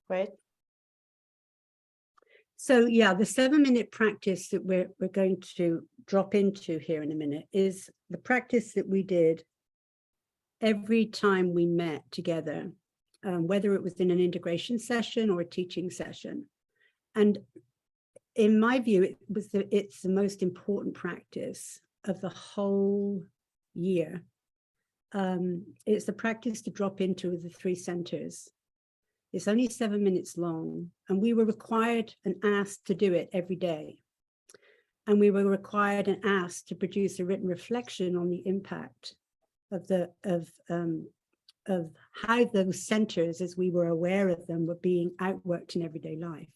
Great. So yeah, the 7-minute practice that we're going to drop into here in a minute is the practice that we did every time we met together, whether it was in an integration session or a teaching session. And in my view, it's the most important practice of the whole year. It's the practice to drop into the 3 centers. It's only 7 minutes long, and we were required and asked to do it every day. And we were required and asked to produce a written reflection on the impact of how those centers, as we were aware of them, were being outworked in everyday life.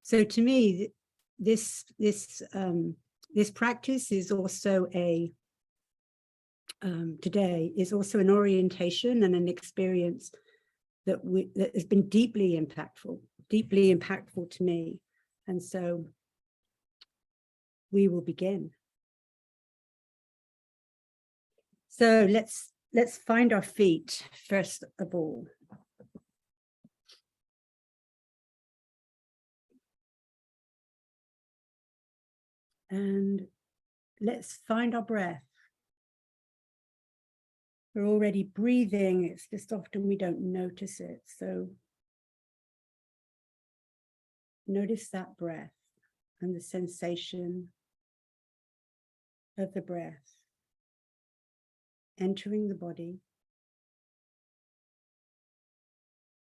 So to me, this practice is also today is also an orientation and an experience that has been deeply impactful to me. And so we will begin. So let's find our feet first of all. And let's find our breath. We're already breathing, it's just often we don't notice it. So notice that breath and the sensation of the breath entering the body.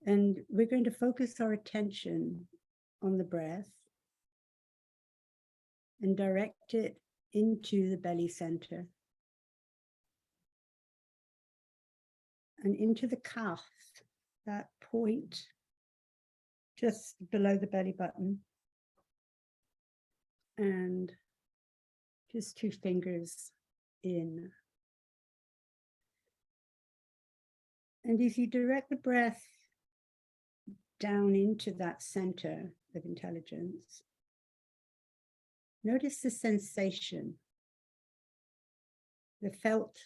And we're going to focus our attention on the breath and direct it into the belly center and into the calf, that point just below the belly button, and just 2 fingers in. And if you direct the breath down into that center of intelligence, notice the sensation, the felt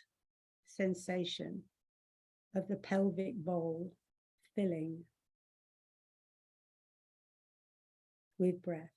sensation of the pelvic bowl filling with breath.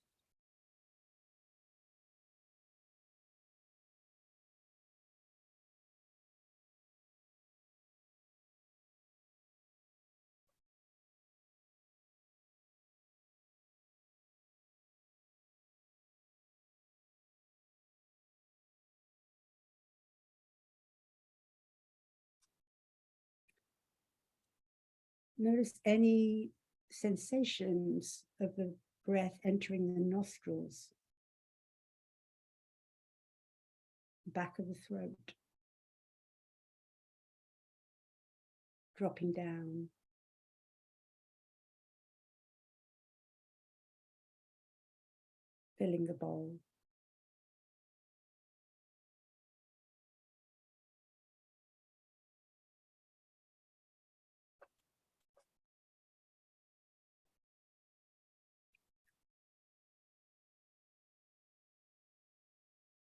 Notice any sensations of the breath entering the nostrils, back of the throat, dropping down, filling the bowl.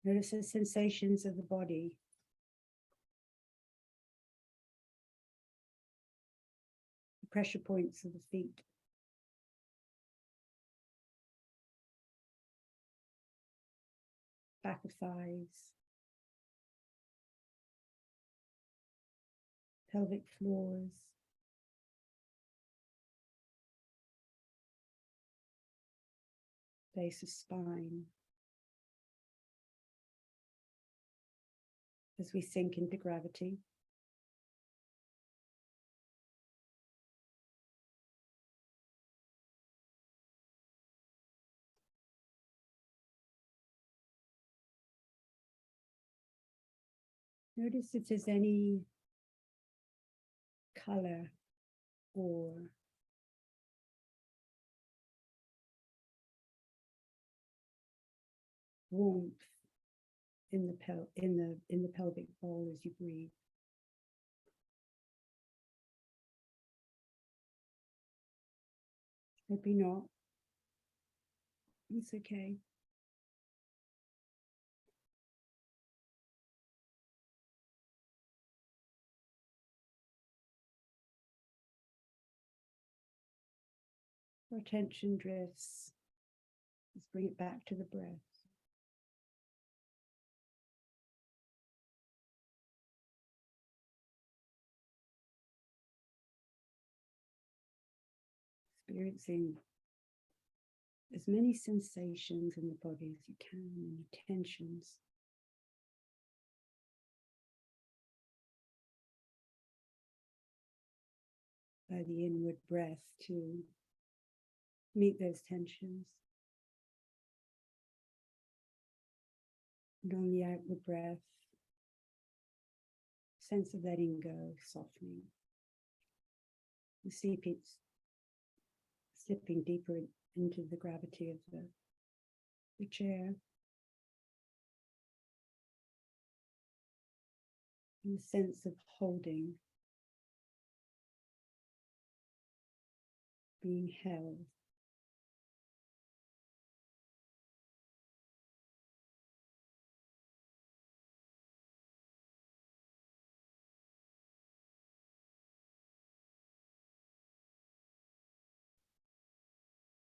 Notice the sensations of the body. The pressure points of the feet. Back of thighs. Pelvic floors. Base of spine. As we sink into gravity. Notice if there's any color or warmth in the pelvic bowl as you breathe. Maybe not. It's okay. Our attention drifts. Let's bring it back to the breath. Experiencing as many sensations in the body as you can, any tensions. By the inward breath to meet those tensions. And on the outward breath, sense of letting go, softening. You see it's slipping deeper into the gravity of the chair. And the sense of holding, being held.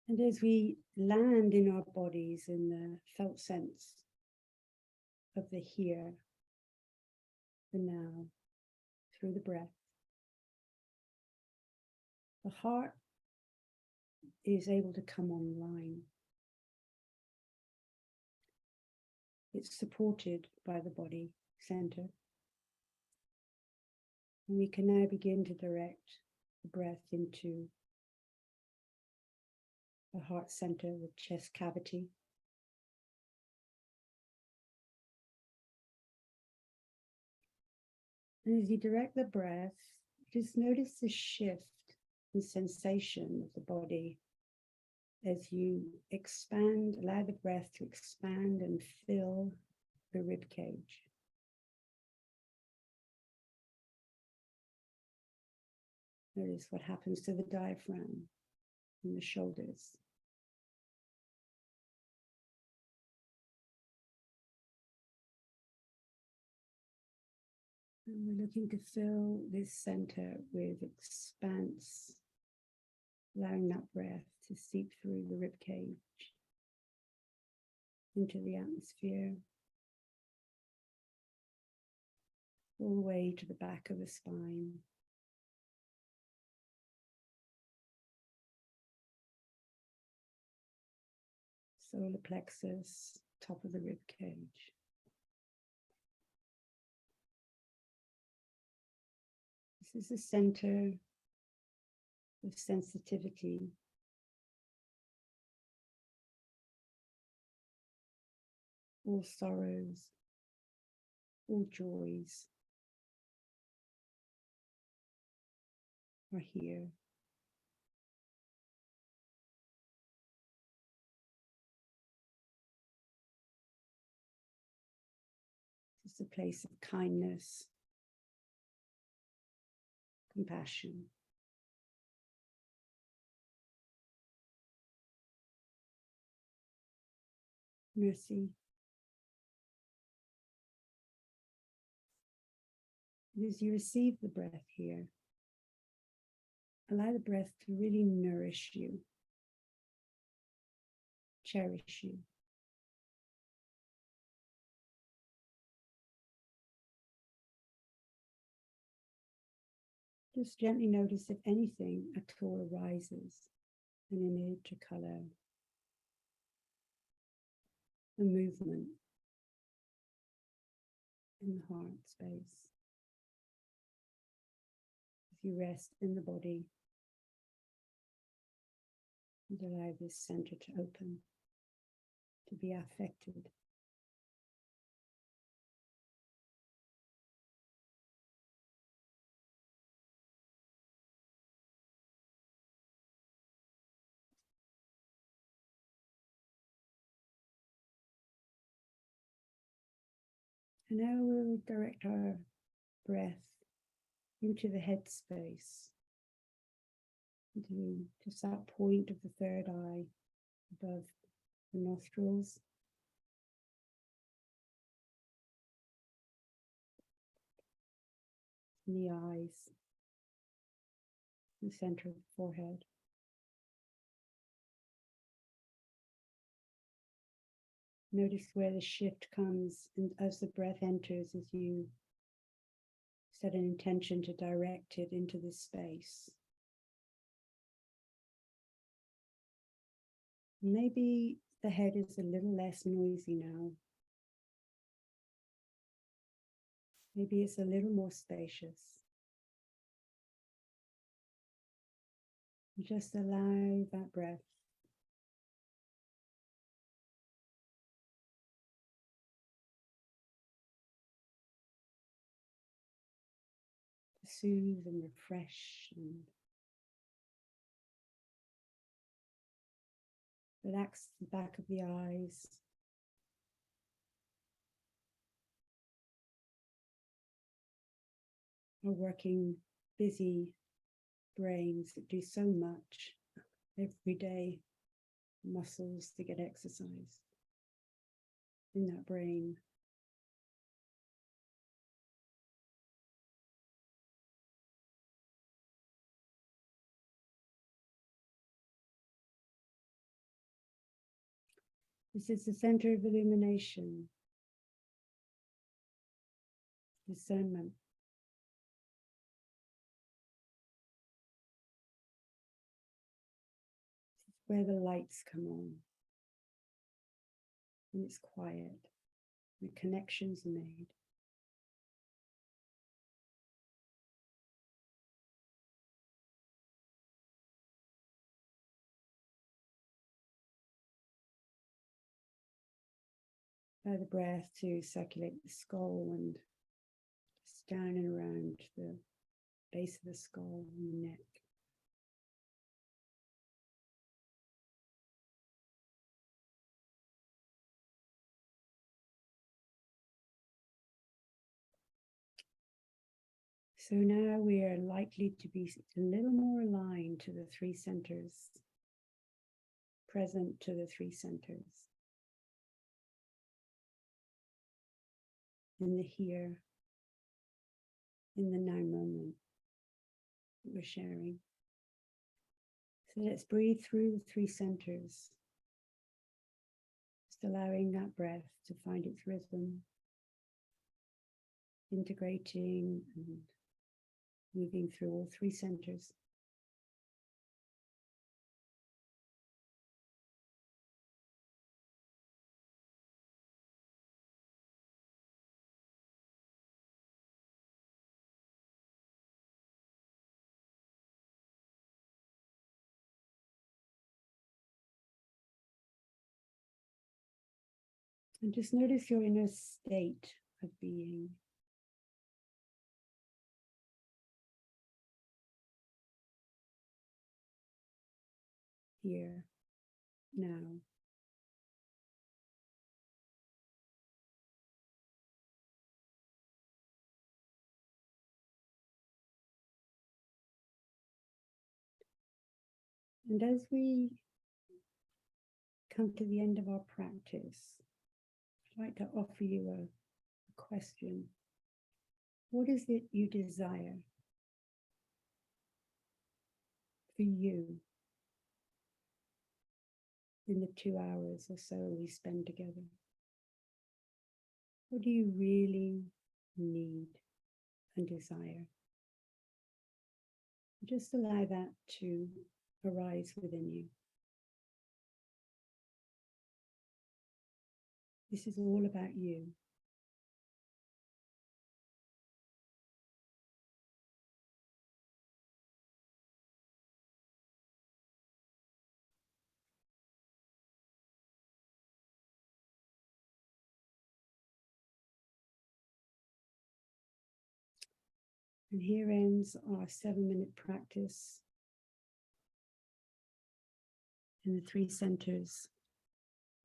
And as we land in our bodies in the felt sense of the here, the now, through the breath, the heart is able to come online. It's supported by the body center. And we can now begin to direct the breath into the heart center, the chest cavity. And as you direct the breath, just notice the shift in sensation of the body as you expand, allow the breath to expand and fill the rib cage. Notice what happens to the diaphragm and the shoulders. And we're looking to fill this center with expanse, allowing that breath to seep through the rib cage into the atmosphere, all the way to the back of the spine. Solar plexus, top of the rib cage. This is the center of sensitivity. All sorrows, all joys are here. It's a place of kindness, compassion. Mercy. As you receive the breath here, allow the breath to really nourish you, cherish you. Just gently notice if anything at all arises, an image, a color, a movement in the heart space. As you rest in the body and allow this center to open, to be affected. And now we'll direct our breath into the head space, into just that point of the third eye above the nostrils. And the eyes, the center of the forehead. Notice where the shift comes and as the breath enters, as you set an intention to direct it into this space. Maybe the head is a little less noisy now. Maybe it's a little more spacious. Just allow that breath to soothe and refresh and relax the back of the eyes. Our working, busy brains that do so much every day, muscles to get exercised in that brain. This is the center of illumination, discernment. This is where the lights come on. And it's quiet. The connections are made. Allow the breath to circulate the skull and just down and around the base of the skull and the neck. So now we are likely to be a little more aligned to the three centers, present to the three centers. In the here, in the now moment that we're sharing. So let's breathe through the three centers, just allowing that breath to find its rhythm, integrating and moving through all three centers. And just notice your inner state of being. Here, now. And as we come to the end of our practice, I'd like to offer you a question. What is it you desire for you in the 2 hours or so we spend together? What do you really need and desire? Just allow that to arise within you. This is all about you. And here ends our 7-minute practice in the three centers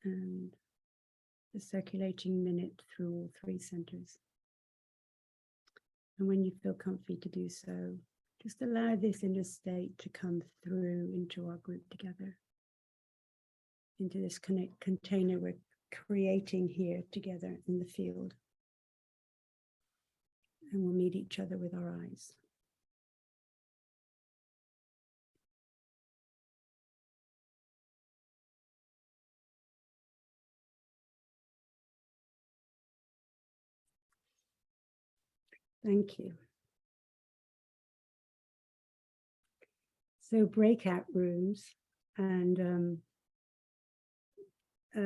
and the circulating minute through all three centers. And when you feel comfy to do so, just allow this inner state to come through into our group together, into this container we're creating here together in the field. And we'll meet each other with our eyes. Thank you. So breakout rooms, and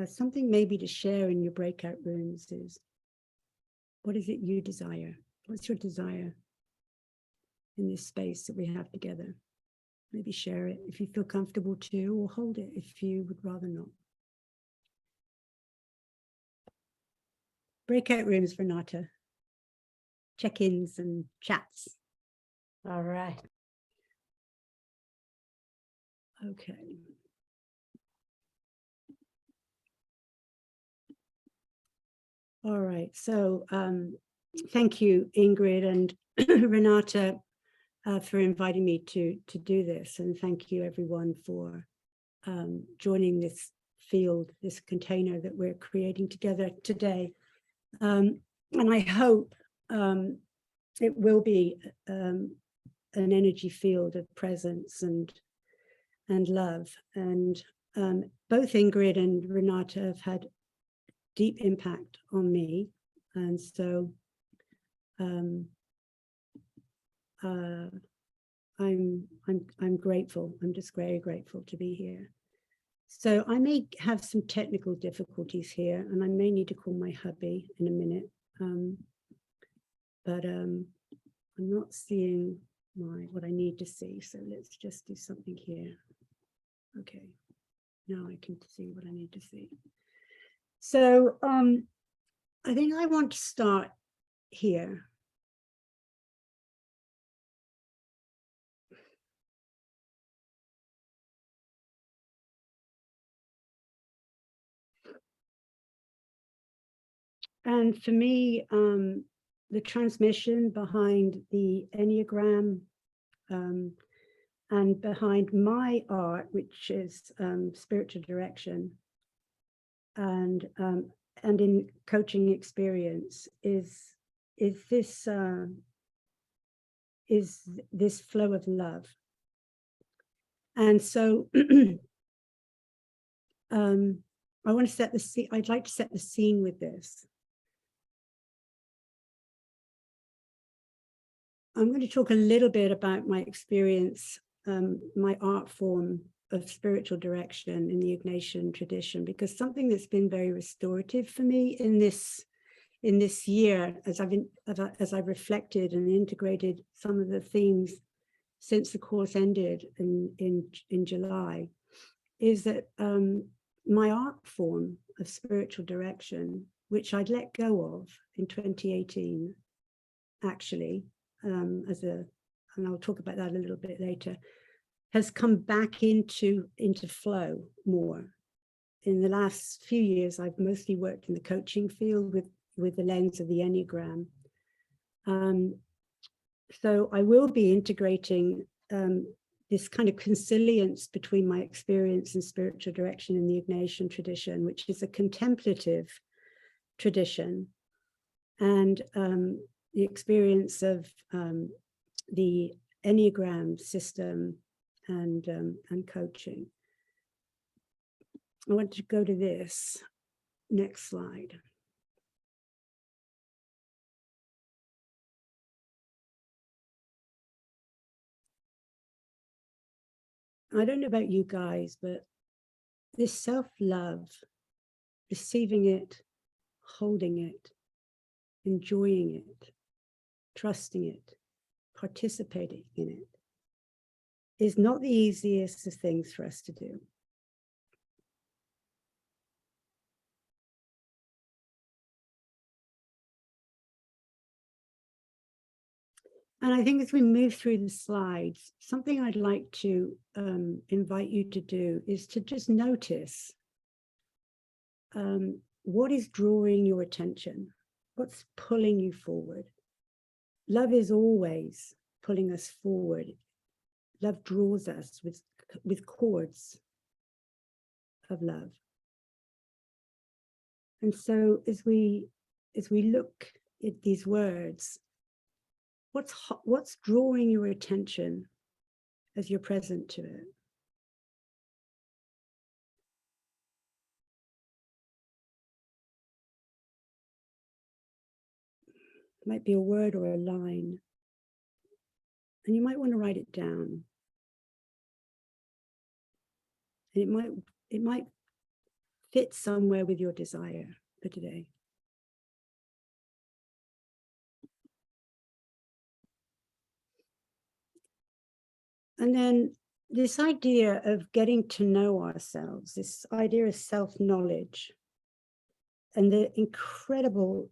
something maybe to share in your breakout rooms is, what is it you desire? What's your desire in this space that we have together? Maybe share it if you feel comfortable to, or hold it if you would rather not. Breakout rooms, Renata. Check-ins and chats. All right. Okay. All right. So thank you, Ingrid and Renata, for inviting me to do this. And thank you, everyone, for joining this field, this container that we're creating together today. And I hope it will be an energy field of presence and love. And both Ingrid and Renata have had deep impact on me, and so I'm grateful. I'm just very grateful to be here. So I may have some technical difficulties here, and I may need to call my hubby in a minute. But I'm not seeing what I need to see. So let's just do something here. Okay, now I can see what I need to see. So I think I want to start here. And for me, the transmission behind the Enneagram and behind my art, which is spiritual direction, and in coaching experience, is this flow of love. And so I want to set the scene. I'd like to set the scene with this. I'm going to talk a little bit about my experience, my art form of spiritual direction in the Ignatian tradition, because something that's been very restorative for me in this year, as I've reflected and integrated some of the themes since the course ended in July, is that my art form of spiritual direction, which I'd let go of in 2018, actually, and I'll talk about that a little bit later, has come back into flow more. In the last few years, I've mostly worked in the coaching field with the lens of the Enneagram. So I will be integrating this kind of consilience between my experience and spiritual direction in the Ignatian tradition, which is a contemplative tradition, and the experience of the Enneagram system and coaching. I want to go to this next slide. I don't know about you guys, but this self-love, receiving it, holding it, enjoying it, trusting it, participating in it, is not the easiest of things for us to do. And I think as we move through the slides, something I'd like to invite you to do is to just notice what is drawing your attention, what's pulling you forward. Love is always pulling us forward. Love draws us with cords of love. And so as we look at these words, what's drawing your attention as you're present to it? It might be a word or a line. And you might want to write it down. And it might fit somewhere with your desire for today. And then this idea of getting to know ourselves, this idea of self-knowledge, and the incredible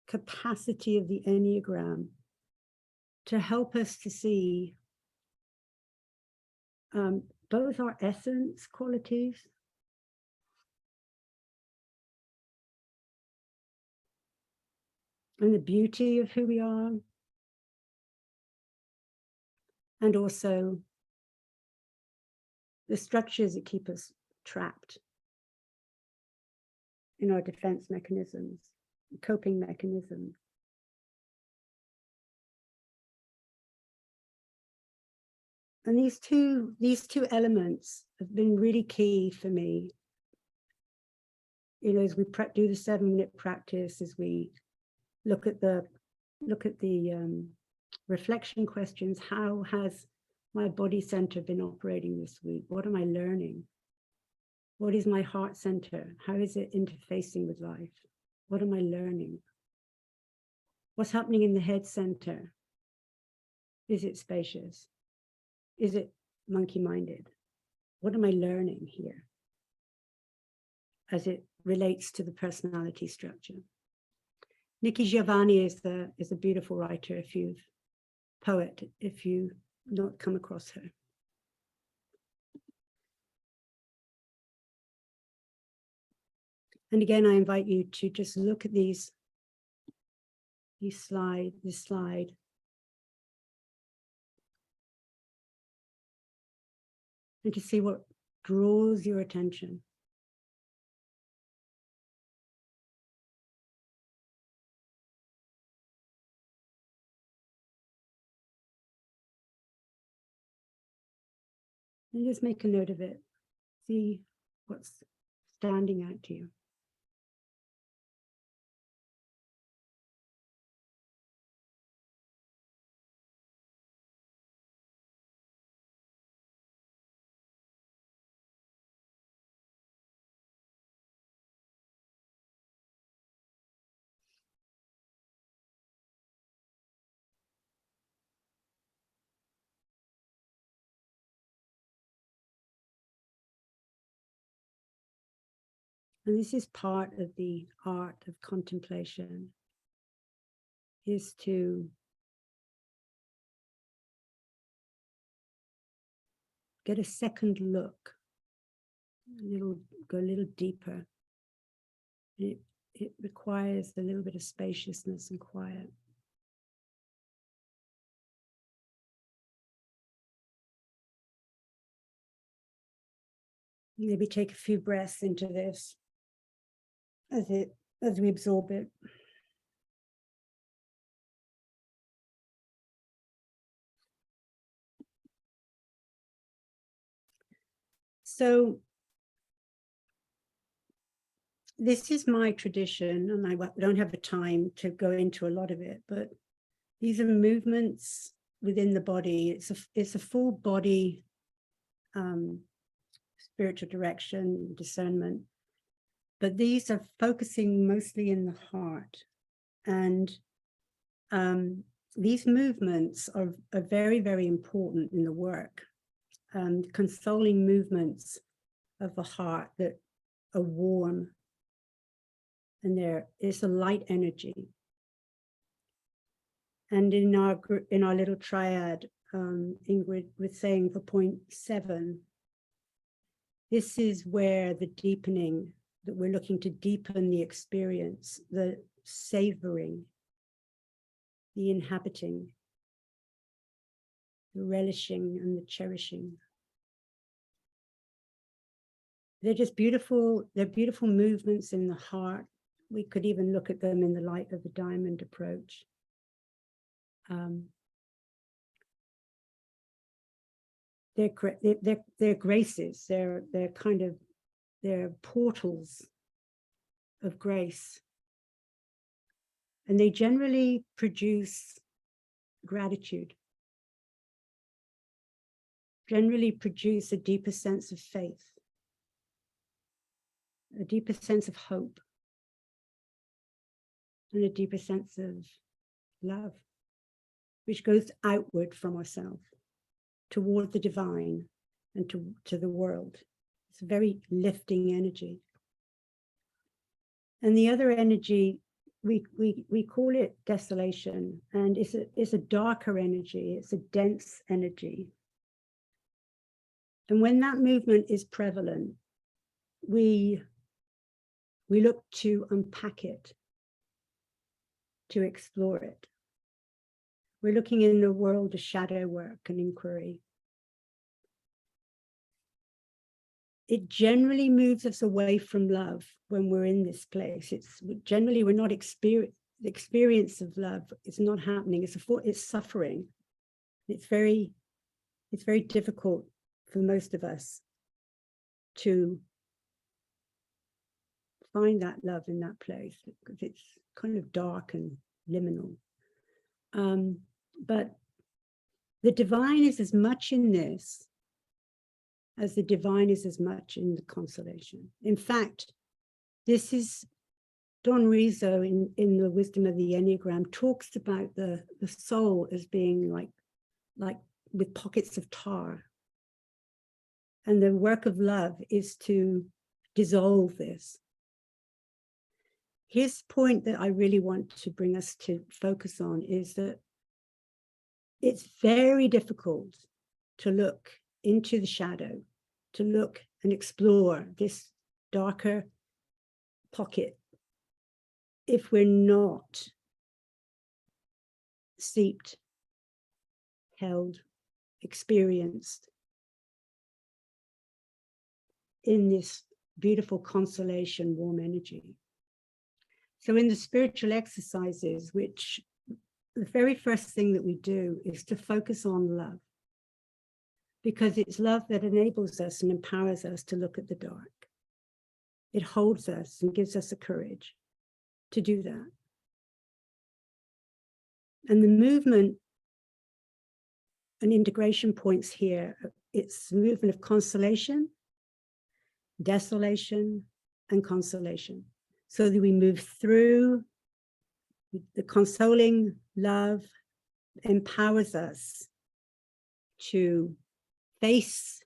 capacity of the Enneagram to help us to see both our essence qualities and the beauty of who we are, and also the structures that keep us trapped in our defense mechanisms, coping mechanisms. And these two elements have been really key for me. You know, as we do the 7-minute practice, as we look at the reflection questions, how has my body center been operating this week? What am I learning? What is my heart center? How is it interfacing with life? What am I learning? What's happening in the head center? Is it spacious? Is it monkey-minded? What am I learning here as it relates to the personality structure? Nikki Giovanni is a beautiful writer, if you've not come across her. And again, I invite you to just look at this slide, and to see what draws your attention. And just make a note of it. See what's standing out to you. And this is part of the art of contemplation, is to get a second look, go a little deeper. It requires a little bit of spaciousness and quiet. Maybe take a few breaths into this as we absorb it. So this is my tradition, and I don't have the time to go into a lot of it, but these are movements within the body. It's a full body spiritual direction, discernment, but these are focusing mostly in the heart. And these movements are very, very important in the work. Consoling movements of the heart that are warm, and there is a light energy. And in our little triad, Ingrid was saying for point 7, this is where the deepening, that we're looking to deepen the experience, the savoring, the inhabiting, the relishing and the cherishing. They're just beautiful, they're beautiful movements in the heart. We could even look at them in the light of the diamond approach. They're graces, they're portals of grace. And they generally produce gratitude, generally produce a deeper sense of faith, a deeper sense of hope, and a deeper sense of love, which goes outward from ourselves toward the divine and to the world. It's a very lifting energy. And the other energy, we call it desolation, and it's a darker energy, it's a dense energy. And when that movement is prevalent, we look to unpack it, to explore it. We're looking in the world of shadow work and inquiry. It generally moves us away from love when we're in this place. It's generally, we're not the experience of love is not happening. It's suffering. It's very difficult for most of us to find that love in that place because it's kind of dark and liminal. But the divine is as much in this as the divine is as much in the consolation. In fact, this is Don Rizzo in the Wisdom of the Enneagram talks about the soul as being like with pockets of tar. And the work of love is to dissolve this. His point that I really want to bring us to focus on is that it's very difficult to look into the shadow, to look and explore this darker pocket if we're not steeped, held, experienced in this beautiful consolation, warm energy. So in the spiritual exercises, which the very first thing that we do is to focus on love, because it's love that enables us and empowers us to look at the dark. It holds us and gives us the courage to do that. And the movement and integration points here, it's the movement of consolation, desolation, and consolation. So that we move through the consoling love, empowers us to face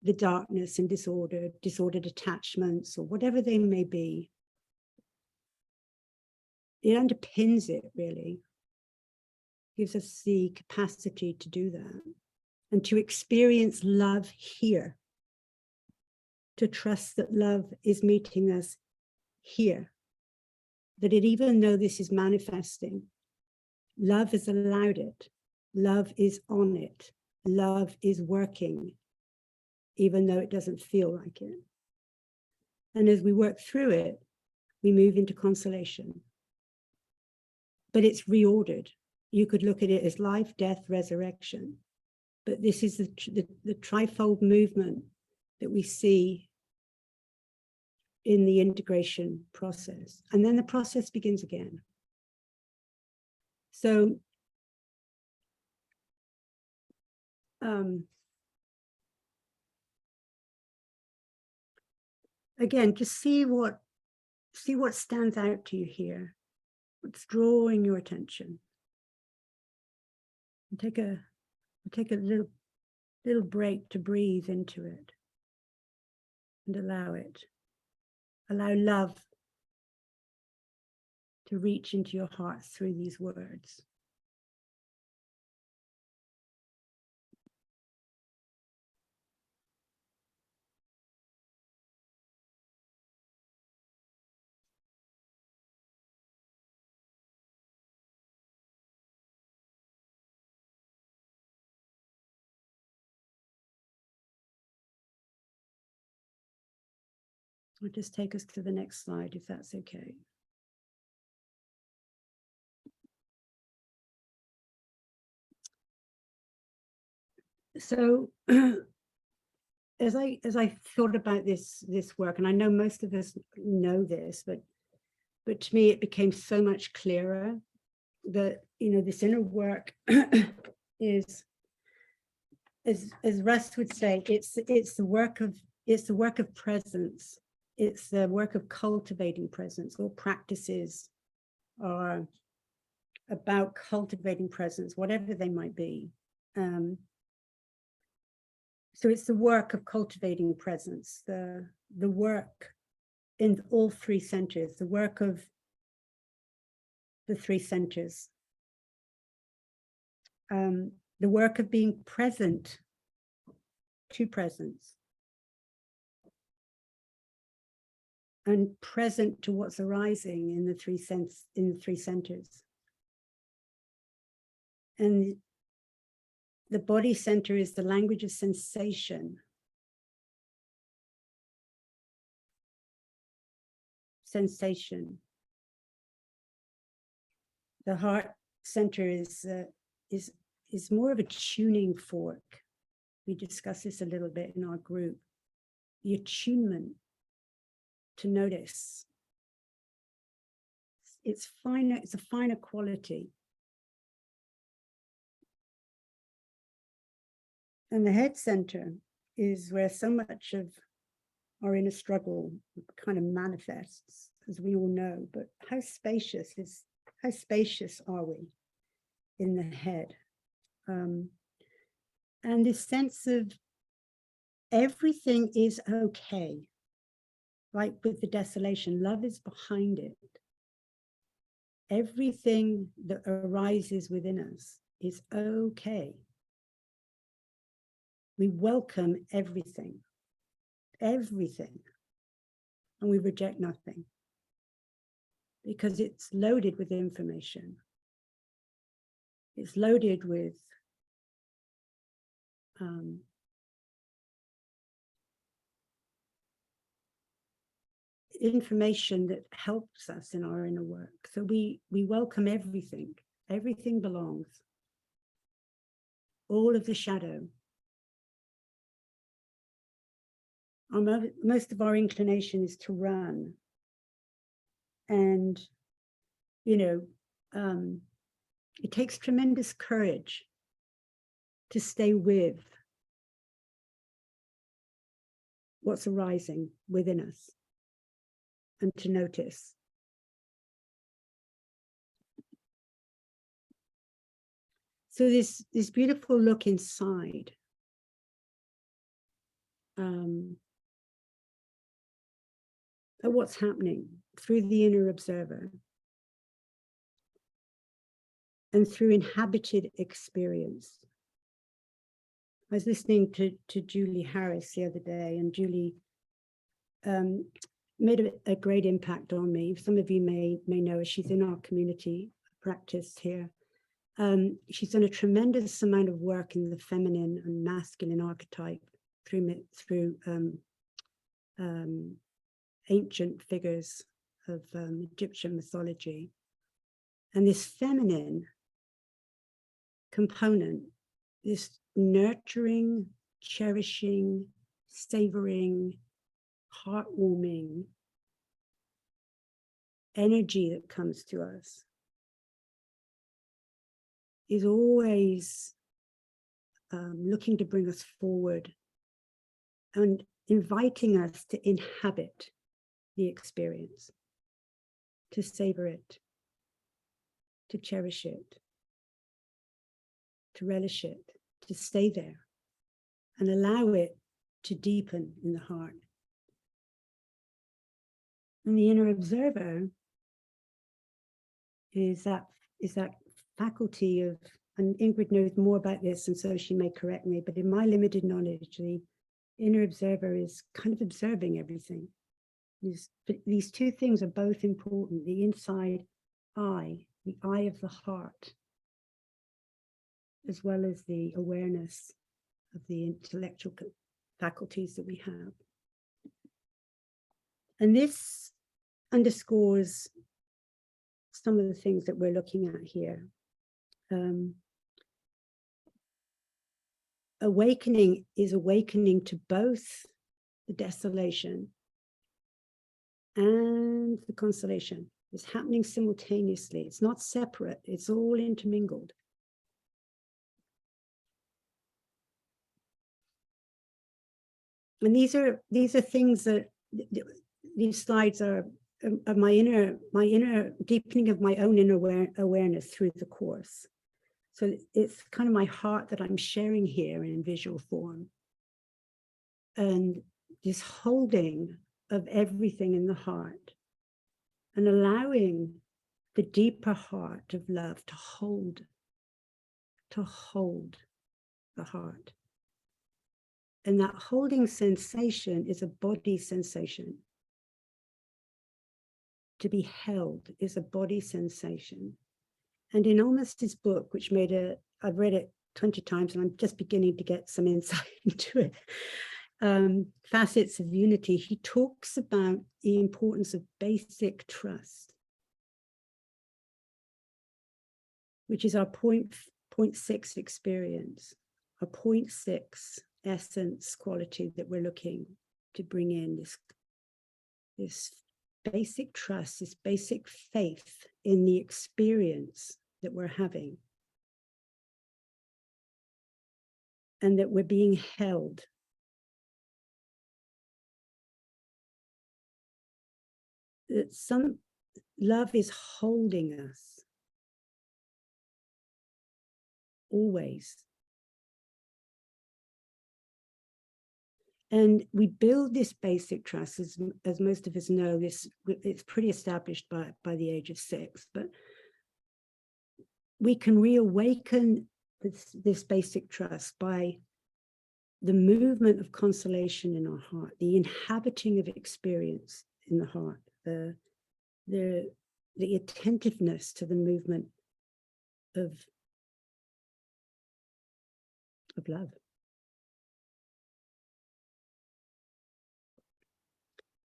the darkness and disordered attachments, or whatever they may be. It underpins it, really. Gives us the capacity to do that and to experience love here. To trust that love is meeting us here. That even though this is manifesting, love has allowed it. Love is on it. Love is working, even though it doesn't feel like it. And as we work through it, we move into consolation. But it's reordered. You could look at it as life, death, resurrection. But this is the trifold movement that we see in the integration process. And then the process begins again. So again, just see what stands out to you here. What's drawing your attention? And take a little break to breathe into it and allow it. Allow love to reach into your heart through these words. I'll just take us to the next slide, if that's okay. So as I thought about this work, and I know most of us know this, but But to me, it became so much clearer that, this inner work is, as Russ would say, it's the work of presence. It's the work of cultivating presence. All practices are about cultivating presence, whatever they might be. So it's the work of cultivating presence, the work in all three centers, the work of the three centers, the work of being present to presence, and present to what's arising in the three centers. And the body center is the language of sensation. Sensation. The heart center is more of a tuning fork. We discussed this a little bit in our group. The attunement to notice. It's finer, it's a finer quality. And the head center is where so much of our inner struggle kind of manifests, as we all know. But how spacious are we in the head? And this sense of everything is okay, like with the desolation, love is behind it. Everything that arises within us is okay. We welcome everything, and we reject nothing because it's loaded with information. It's loaded with information that helps us in our inner work. So we welcome everything. Everything belongs. All of the shadow. Most of our inclination is to run. And, it takes tremendous courage to stay with what's arising within us and to notice. So this beautiful look inside at what's happening through the inner observer and through inhabited experience. I was listening to Julie Harris the other day, and Julie made a great impact on me. Some of you may know her. She's in our community practice here. She's done a tremendous amount of work in the feminine and masculine archetype through ancient figures of Egyptian mythology. And this feminine component, this nurturing, cherishing, savoring, heartwarming energy that comes to us, is always looking to bring us forward and inviting us to inhabit the experience, to savor it, to cherish it, to relish it, to stay there and allow it to deepen in the heart. And the inner observer is that faculty of, and Ingrid knows more about this, and so she may correct me, but in my limited knowledge, the inner observer is kind of observing everything. These two things are both important. The inside eye, the eye of the heart, as well as the awareness of the intellectual faculties that we have. And this underscores some of the things that we're looking at here. Awakening is awakening to both the desolation and the consolation. It's happening simultaneously. It's not separate. It's all intermingled. And these are things that these slides are my inner deepening of my own inner awareness through the course. So it's kind of my heart that I'm sharing here in visual form. And this holding of everything in the heart and allowing the deeper heart of love to hold the heart. And that holding sensation is a body sensation. To be held is a body sensation. And in Almost's book, which I've read it 20 times and I'm just beginning to get some insight into it, Facets of Unity, he talks about the importance of basic trust, which is our point 6 experience, our point 6 essence quality that we're looking to bring in, this basic trust, this basic faith in the experience that we're having, and that we're being held. That some love is holding us always. And we build this basic trust, as most of us know, it's pretty established by the age of 6, but we can reawaken this basic trust by the movement of consolation in our heart, the inhabiting of experience in the heart, the attentiveness to the movement of love.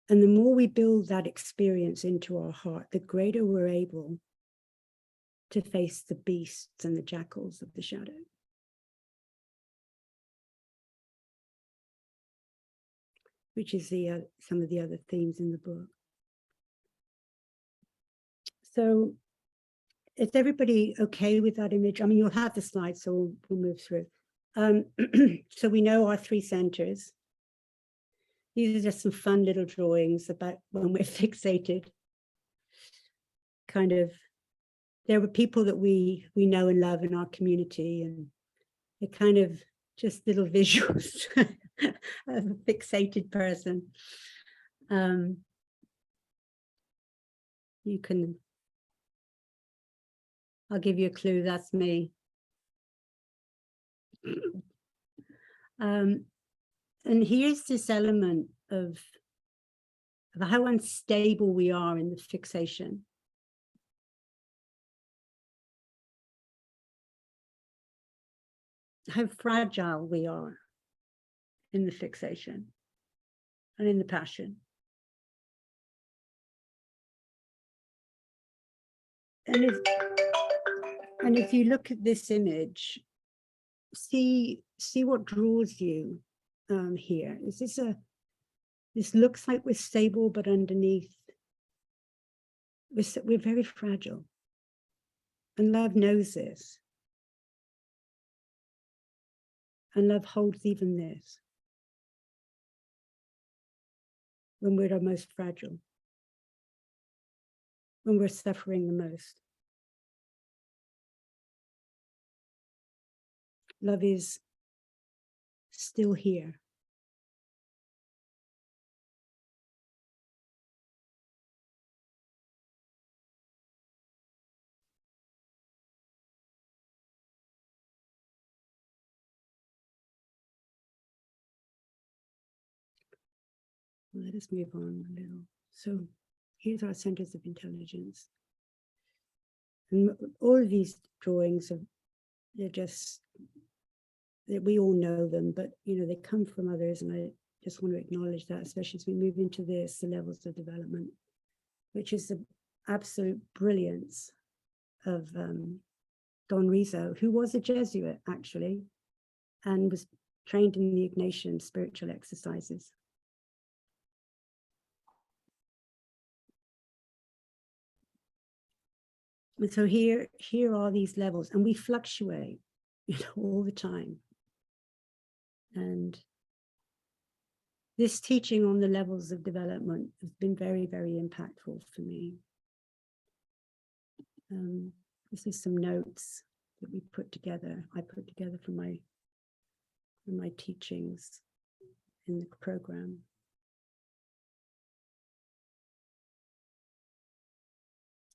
And the more we build that experience into our heart, the greater we're able to face the beasts and the jackals of the shadow. Which is some of the other themes in the book. So is everybody okay with that image? I mean, you'll have the slides, so we'll move through. So we know our 3 centers. These are just some fun little drawings about when we're fixated. Kind of, there were people that we know and love in our community, and they're kind of just little visuals of a fixated person. You can, I'll give you a clue, that's me. And here's this element of how unstable we are in the fixation. How fragile we are in the fixation and in the passion. And if you look at this image, see what draws you here. Is this looks like we're stable, but underneath we're very fragile. And love knows this. And love holds even this when we're our most fragile, when we're suffering the most. Love is still here. Let us move on a little. So here's our centers of intelligence. And all of these drawings they're just, we all know them, but they come from others, and I just want to acknowledge that, especially as we move into the levels of development, which is the absolute brilliance of Don Rizzo, who was a Jesuit actually, and was trained in the Ignatian spiritual exercises. And so here are these levels, and we fluctuate, all the time. And this teaching on the levels of development has been very, very impactful for me. This is some notes that we put together. I put together for my teachings in the program.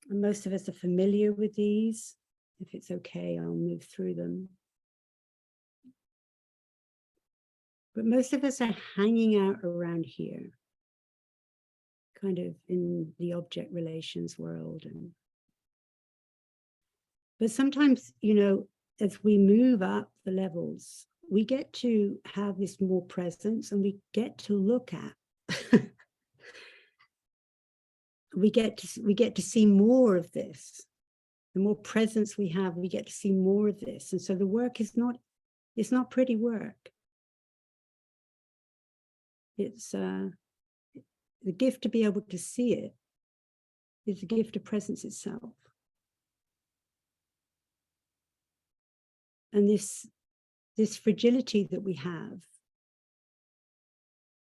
And most of us are familiar with these. If it's okay, I'll move through them. But most of us are hanging out around here, kind of in the object relations world. But sometimes, as we move up the levels, we get to have this more presence, and we get to look at we get to see more of this. The more presence we have, we get to see more of this. And so the work is not pretty work. It's the gift to be able to see it is the gift of presence itself. And this fragility that we have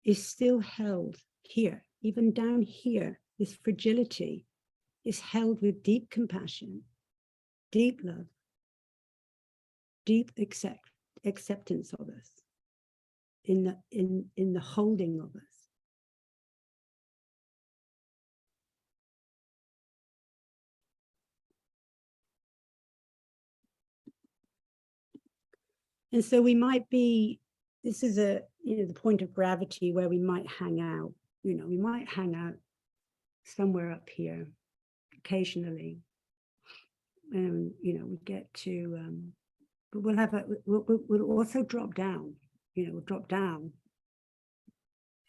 is still held here, even down here. This fragility is held with deep compassion, deep love, deep acceptance of us, in the holding of us. And so we might be, this is the point of gravity where we might hang out. We might hang out somewhere up here occasionally. And, we get to, but we'll also drop down, we'll drop down.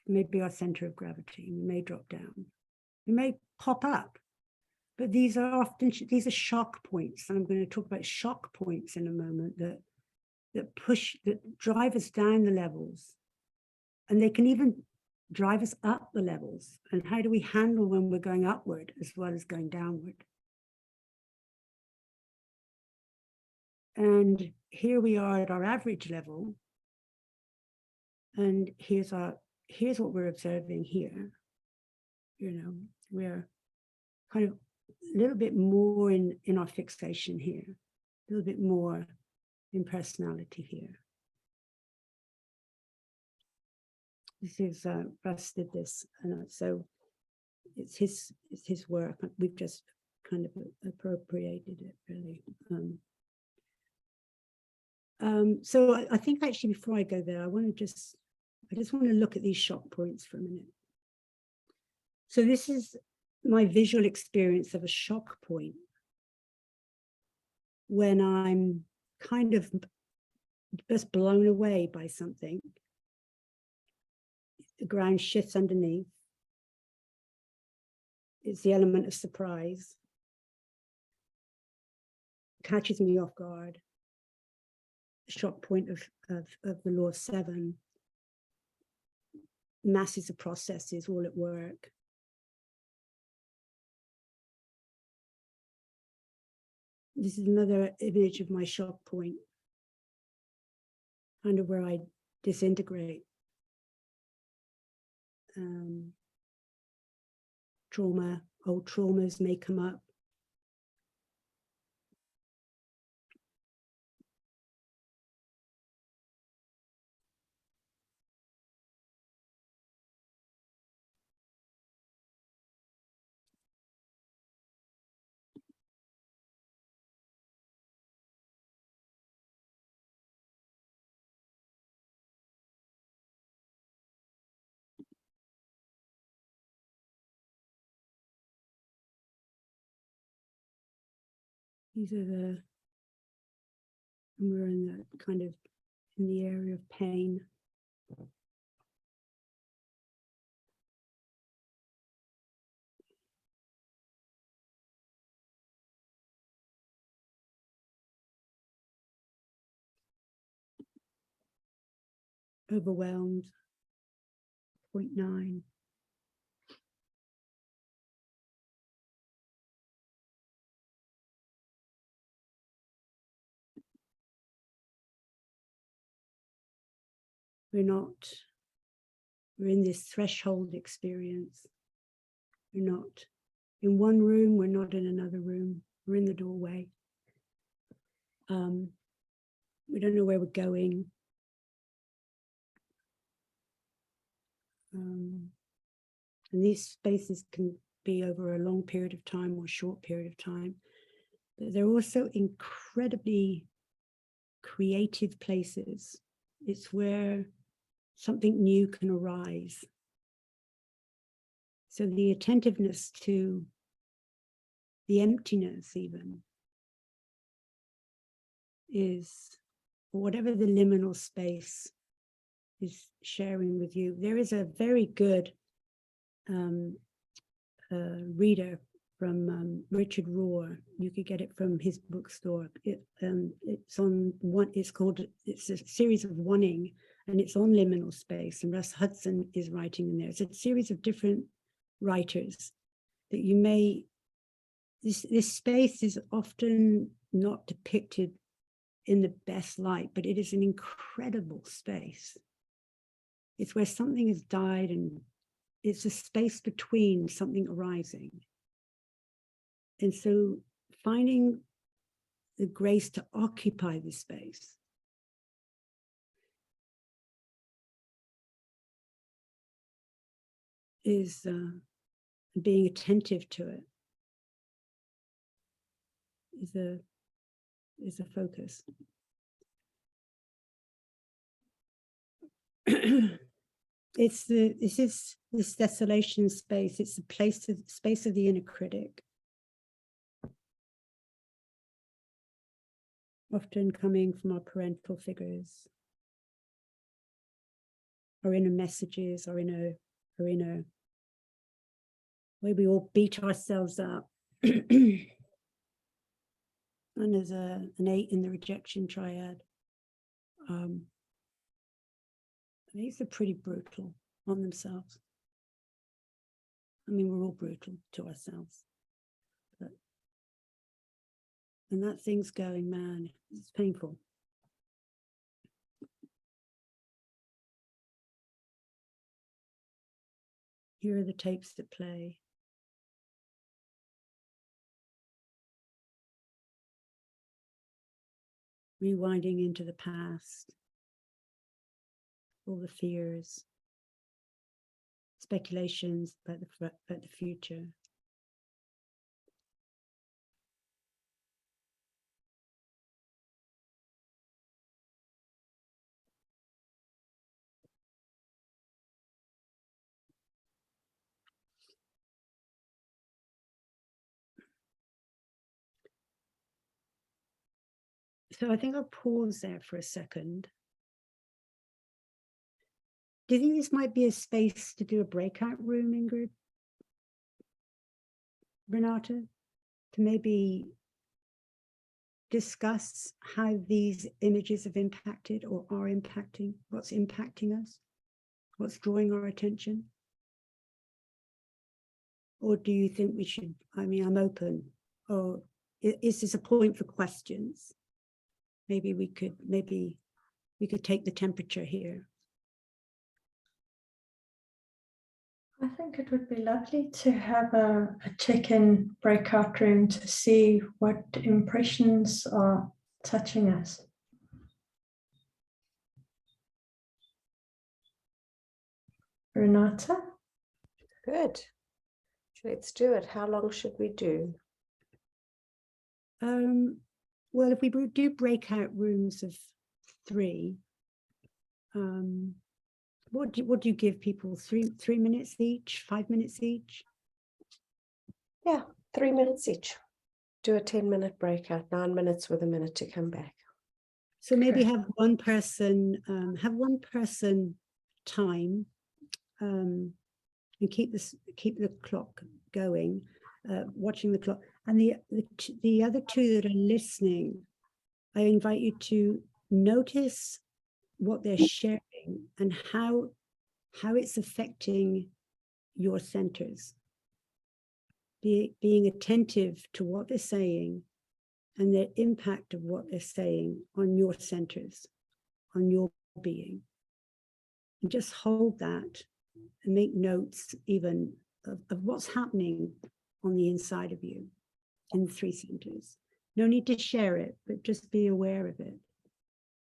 Maybe our center of gravity, we may drop down. We may pop up, but these are shock points. And I'm going to talk about shock points in a moment that drive us down the levels, and they can even drive us up the levels. And how do we handle when we're going upward as well as going downward? And here we are at our average level, and here's what we're observing here. We're kind of a little bit more in our fixation here, a little bit more in personality here. This is Russ did this, so it's his work. We've just kind of appropriated it, really. So I think actually before I go there, I just want to look at these shock points for a minute. So this is my visual experience of a shock point when I'm kind of just blown away by something. The ground shifts underneath. It's the element of surprise. Catches me off guard. The shock point of the law of 7. Masses of processes all at work. This is another image of my shock point, kind of where I disintegrate. Old traumas may come up. These are we're in the kind of in the area of pain. Overwhelmed, 0.9. We're in this threshold experience. We're not in one room, we're not in another room, we're in the doorway. We don't know where we're going. And these spaces can be over a long period of time or a short period of time. But they're also incredibly creative places. It's where something new can arise. So the attentiveness to the emptiness even is, whatever the liminal space is sharing with you. There is a very good reader from Richard Rohr. You could get it from his bookstore. It's on one. It's a series of Oneing, and it's on liminal space. And Russ Hudson is writing in there. It's a series of different writers that you may. This space is often not depicted in the best light, but it is an incredible space. It's where something has died, and it's a space between something arising. And so finding the grace to occupy this space is being attentive to it is a focus. This is this desolation space. It's the space of the inner critic. Often coming from our parental figures, our inner messages, our inner way we all beat ourselves up. And there's an 8 in the rejection triad. These are pretty brutal on themselves. I mean, we're all brutal to ourselves. But when that thing's going, man, it's painful. Here are the tapes that play. Rewinding into the past. All the fears, speculations about the future. So I think I'll pause there for a second. Do you think this might be a space to do a breakout room, Ingrid? Renata? To maybe discuss how these images have impacted or are impacting, what's impacting us, what's drawing our attention? Or do you think we should, I mean, I'm open, or is this a point for questions? Maybe we could take the temperature here. I think it would be lovely to have a check-in breakout room to see what impressions are touching us. Renata? Good. Let's do it. How long should we do? Well, if we do breakout rooms of 3, what do you give people? 3 minutes each, 5 minutes each? Yeah, 3 minutes each. Do a 10-minute breakout, 9 minutes with a minute to come back. So maybe have one person time, and keep the clock going, watching the clock. And the other 2 that are listening, I invite you to notice what they're sharing and how it's affecting your centers. Being attentive to what they're saying and the impact of what they're saying on your centers, on your being. And just hold that and make notes even of what's happening on the inside of you in the 3 centers. No need to share it, but just be aware of it.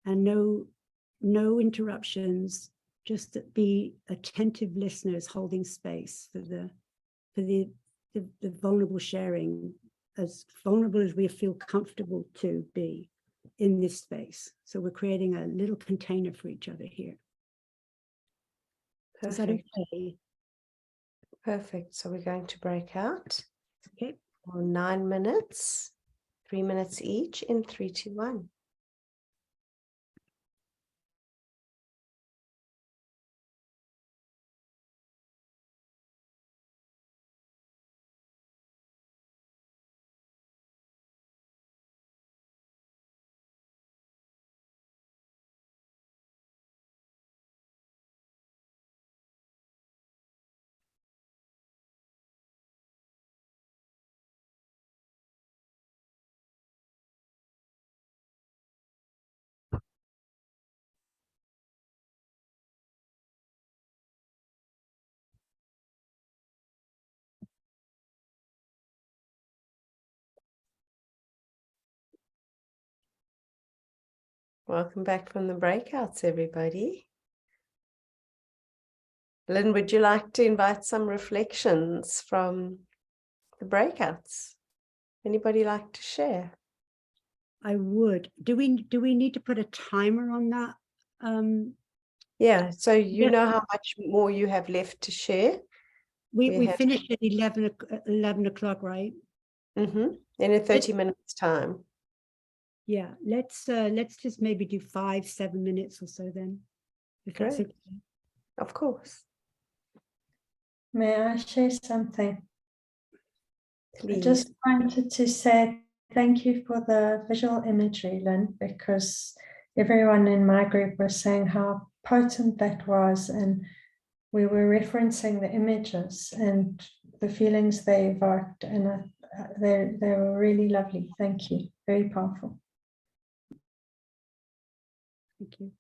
And no interruptions, just be attentive listeners holding space for the vulnerable sharing, as vulnerable as we feel comfortable to be in this space. So we're creating a little container for each other here. Is that okay? Perfect. So we're going to break out. Okay. For 9 minutes, 3 minutes each in 3, 2, 1. Welcome back from the breakouts, everybody. Lynn, would you like to invite some reflections from the breakouts? Anybody like to share? I would. Do we need to put a timer on that? Yeah, so you Yeah. know how much more you have left to share? We have- finished at 11 o'clock, right? In a 30 minutes time. Yeah, let's just maybe do 5-7 minutes or so then. If that's Great. okay. Of course. May I share something? I Please. just wanted to say thank you for the visual imagery, Lynn, because everyone in my group was saying how potent that was, and we were referencing the images and the feelings they evoked, and they were really lovely. Thank you. Very powerful. Thank you.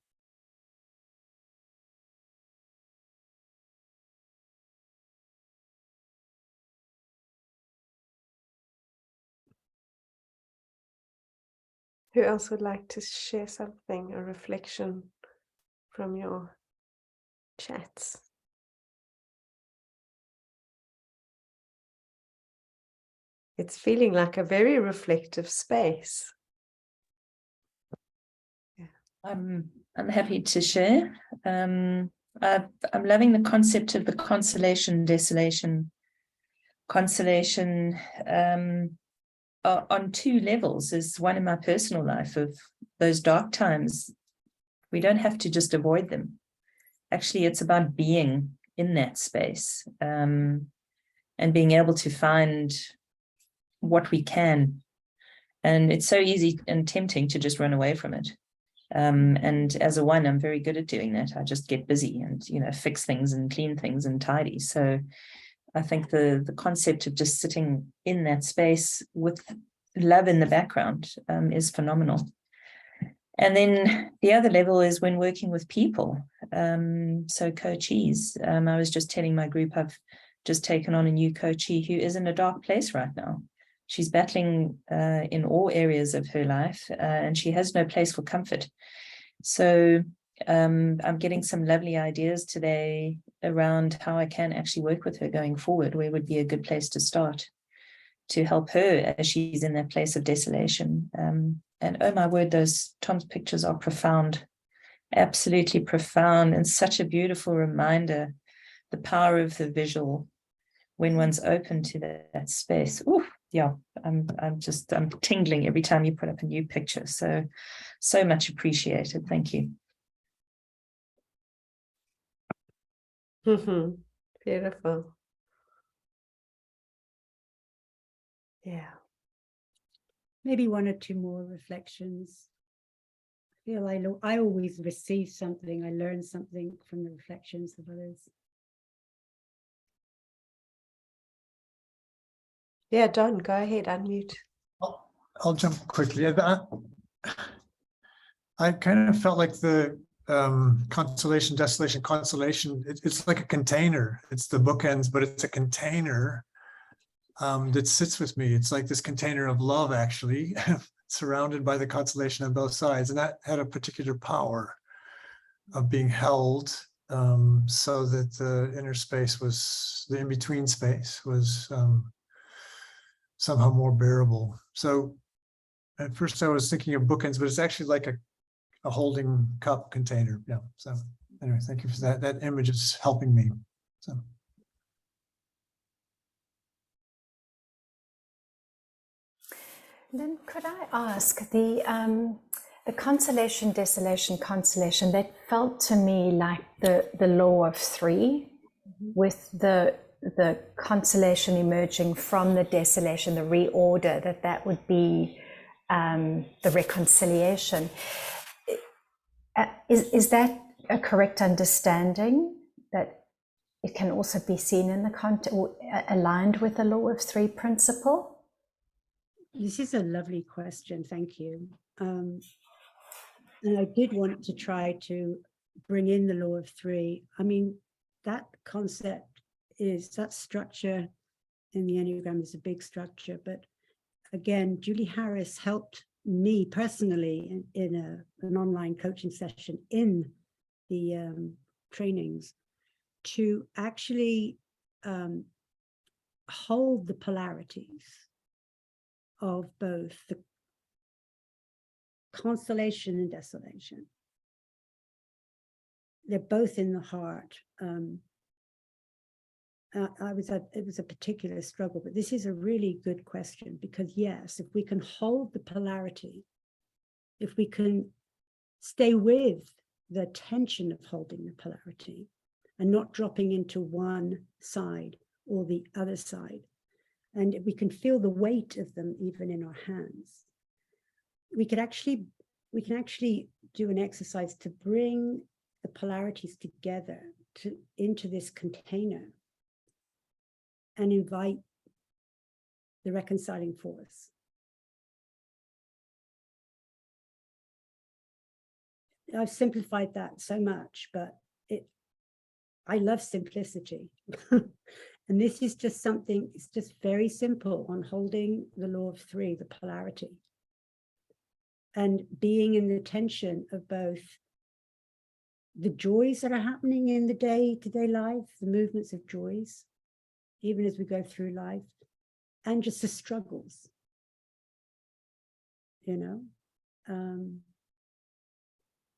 Who else would like to share something, a reflection from your chats? It's feeling like a very reflective space. I'm happy to share. I'm loving the concept of the consolation, desolation. Consolation on 2 levels is one in my personal life of those dark times. We don't have to just avoid them. Actually, it's about being in that space and being able to find what we can. And it's so easy and tempting to just run away from it. And as a 1, I'm very good at doing that. I just get busy and, fix things and clean things and tidy. So I think the concept of just sitting in that space with love in the background is phenomenal. And then the other level is when working with people. So coachees. I was just telling my group I've just taken on a new coachee who is in a dark place right now. She's battling in all areas of her life, and she has no place for comfort. So I'm getting some lovely ideas today around how I can actually work with her going forward. Where would be a good place to start to help her as she's in that place of desolation. And oh my word, those Tom's pictures are profound, absolutely profound, and such a beautiful reminder, the power of the visual when one's open to that space. Ooh, yeah, I'm tingling every time you put up a new picture. So much appreciated. Thank you. Beautiful. Yeah. Maybe 1 or 2 more reflections. I feel I always receive something. I learn something from the reflections of others. Yeah, Don, go ahead, unmute. I'll jump quickly. I kind of felt like consolation, desolation, consolation. It's like a container. It's the bookends, but it's a container that sits with me. It's like this container of love, actually, surrounded by the consolation on both sides. And that had a particular power of being held, so that the inner space was, the in-between space was somehow more bearable. So at first I was thinking of bookends, but it's actually like a holding cup container. Yeah. So anyway, thank you for that. That image is helping me. So. Then could I ask, the consolation, desolation, consolation, that felt to me like the law of three, with the consolation emerging from the desolation, the reorder, that would be the reconciliation. Is that a correct understanding, that it can also be seen in the aligned with the law of three principle? This is a lovely question, thank you. And I did want to try to bring in the law of three. I mean, that concept is, that structure in the Enneagram is a big structure, but again, Julie Harris helped me personally in an online coaching session in the trainings to actually hold the polarities of both the consolation and desolation. They're both in the heart. It was a particular struggle, but this is a really good question, because yes, if we can hold the polarity, if we can stay with the tension of holding the polarity and not dropping into one side or the other side, and we can feel the weight of them even in our hands, we can actually do an exercise to bring the polarities together into this container and invite the reconciling force. I've simplified that so much, but I love simplicity. And this is just something, it's just very simple on holding the law of three, the polarity, and being in the tension of both the joys that are happening in the day-to-day life, the movements of joys, even as we go through life, and just the struggles, you know,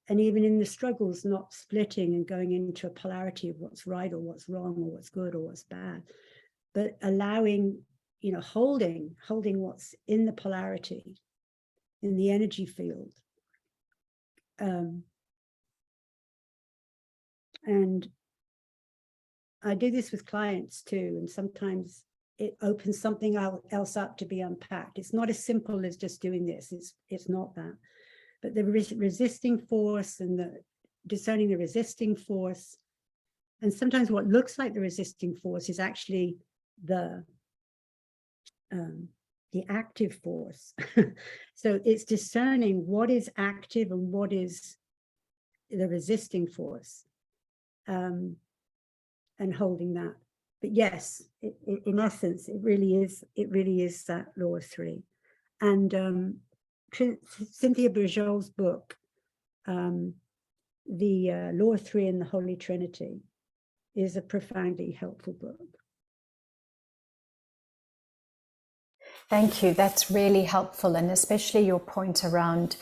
and even in the struggles, not splitting and going into a polarity of what's right or what's wrong or what's good or what's bad, but allowing, you know, holding what's in the polarity, in the energy field. And I do this with clients too, and sometimes it opens something else up to be unpacked. It's not as simple as just doing this. It's not that. But the resisting force and the discerning the resisting force, and sometimes what looks like the resisting force is actually the active force. So it's discerning what is active and what is the resisting force, and holding that. But yes, in essence, it really is that law of three. And Cynthia Bourgeaul's book, The Law of Three and the Holy Trinity, is a profoundly helpful book. Thank you. That's really helpful, and especially your point around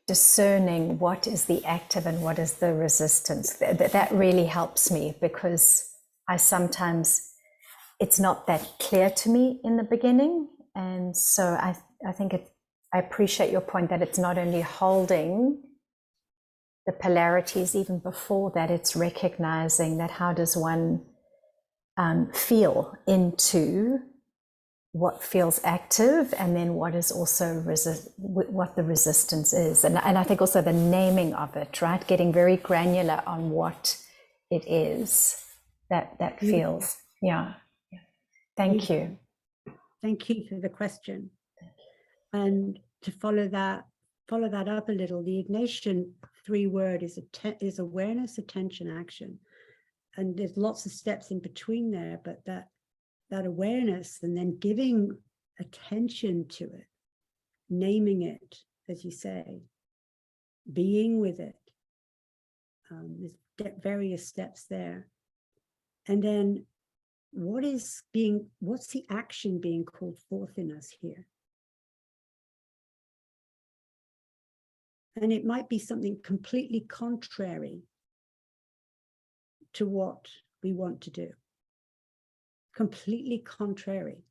discerning what is the active and what is the resistance. That really helps me, because I sometimes, it's not that clear to me in the beginning. And so I think I appreciate your point that it's not only holding the polarities, even before that, it's recognizing that how does one feel into what feels active, and then what is also what the resistance is. And I think also the naming of it, right? Getting very granular on what it is that feels. Yeah. Thank you. Thank you for the question. And to follow that, follow that up a little, the Ignatian 3-word is awareness, attention, action. And there's lots of steps in between there, but that awareness and then giving attention to it, naming it, as you say, being with it. There's various steps there. And then what's the action being called forth in us here? And it might be something completely contrary to what we want to do. Completely contrary.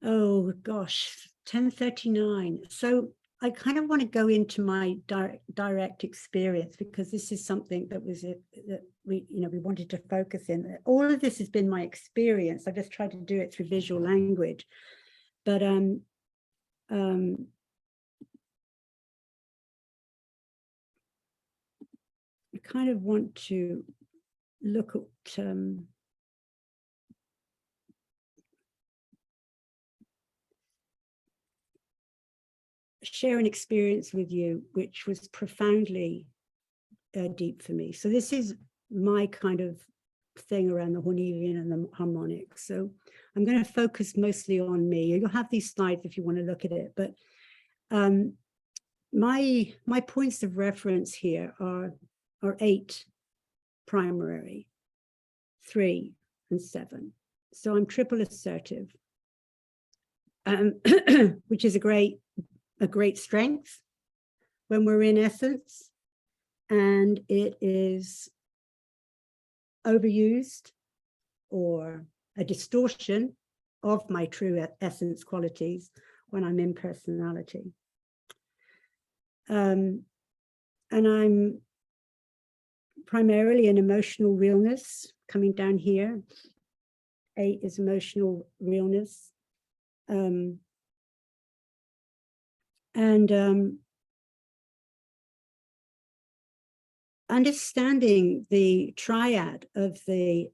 Oh gosh, 10:39. So I kind of want to go into my direct experience, because this is something that we wanted to focus in. All of this has been my experience. I just tried to do it through visual language, but I kind of want to look at share an experience with you, which was profoundly deep for me. So this is my kind of thing around the Hornevian and the harmonics. So I'm going to focus mostly on me. You'll have these slides if you want to look at it, but my points of reference here are 8 primary, 3 and 7. So I'm triple assertive, which is a great strength when we're in essence, and it is overused or a distortion of my true essence qualities when I'm in personality. And I'm primarily an emotional realness coming down here. 8 is emotional realness. Understanding the triad of the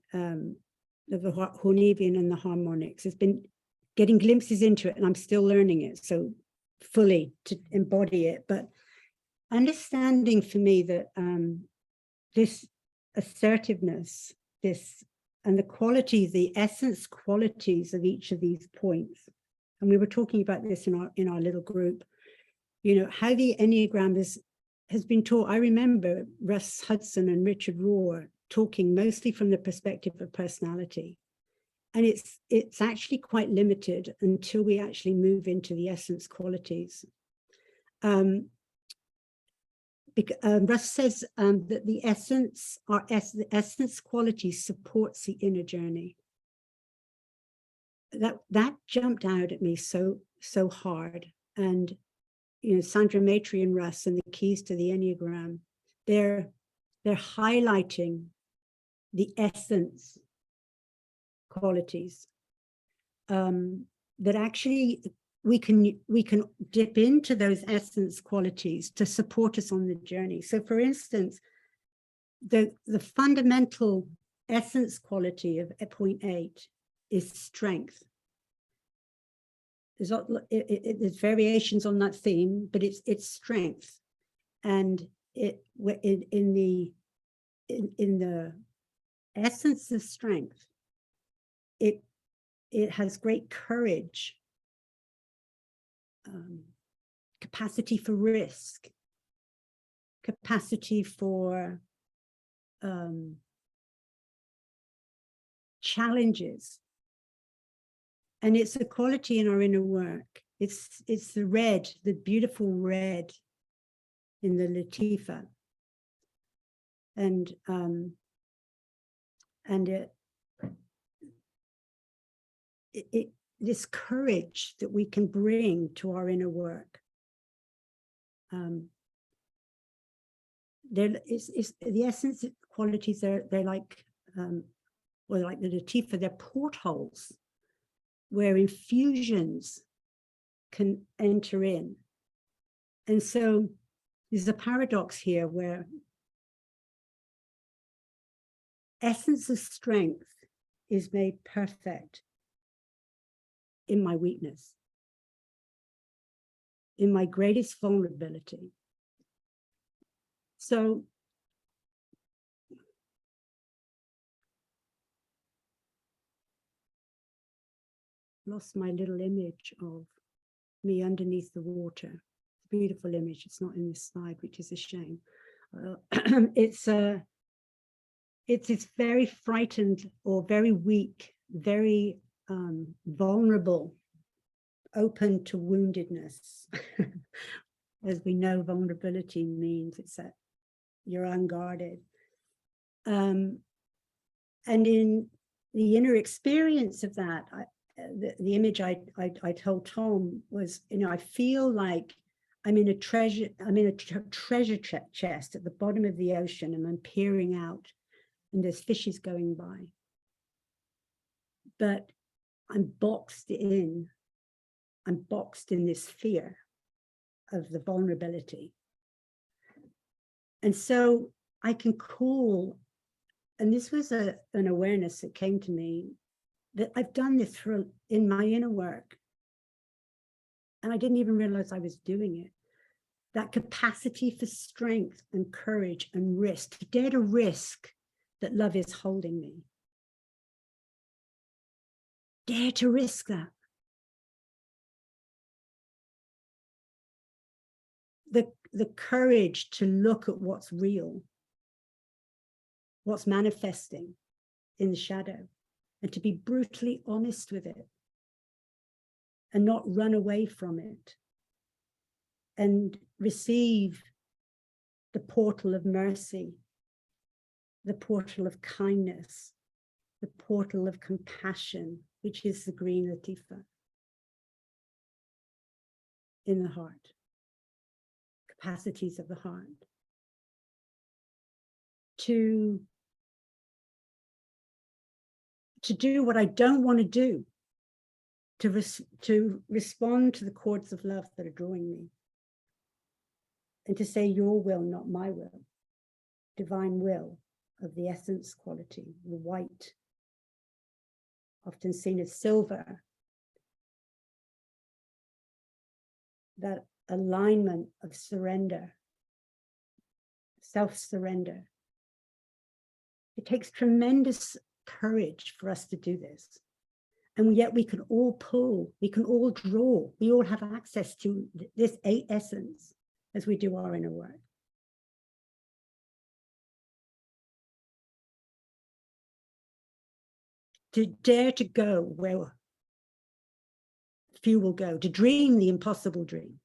Hornevian and the harmonics has been getting glimpses into it, and I'm still learning it, so fully to embody it. But understanding for me that this assertiveness, and the quality, the essence qualities of each of these points, and we were talking about this in our little group, how the Enneagram has been taught. I remember Russ, Hudson and Richard Rohr talking mostly from the perspective of personality. And it's actually quite limited until we actually move into the essence qualities. Russ says that the essence quality supports the inner journey. That jumped out at me so hard. And Sandra Maitre and Russ and the keys to the Enneagram, they're highlighting the essence qualities that actually we can dip into those essence qualities to support us on the journey. So for instance, the fundamental essence quality of point 8 is strength. There's variations on that theme, but it's strength, and in the essence of strength, it has great courage, capacity for risk, capacity for challenges. And it's a quality in our inner work. It's the red, the beautiful red in the Latifa. And this courage that we can bring to our inner work. It's the essence qualities. They're like, like the Latifa, they're portholes where infusions can enter in. And so there's a paradox here where essence of strength is made perfect in my weakness, in my greatest vulnerability. So lost my little image of me underneath the water. Beautiful image. It's not in this slide, which is a shame. It's very frightened or very weak, very vulnerable, open to woundedness. As we know, vulnerability means it's that you're unguarded. And in the inner experience of that, the image I told Tom was, I feel like I'm in a treasure chest at the bottom of the ocean, and I'm peering out and there's fishes going by. But I'm boxed in this fear of the vulnerability. And so I can call, and this was an awareness that came to me, that I've done this in my inner work. And I didn't even realize I was doing it. That capacity for strength and courage and risk, to dare to risk that love is holding me. Dare to risk that. The courage to look at what's real, what's manifesting in the shadow, and to be brutally honest with it and not run away from it, and receive the portal of mercy, the portal of kindness, the portal of compassion, which is the green latifa in the heart, capacities of the heart. To do what I don't want to do, to respond to the chords of love that are drawing me, and to say your will, not my will, divine will of the essence quality, the white, often seen as silver, that alignment of surrender, self-surrender. It takes tremendous courage for us to do this. And yet we can all pull, we can all draw, we all have access to this essence as we do our inner work. To dare to go where few will go, to dream the impossible dream.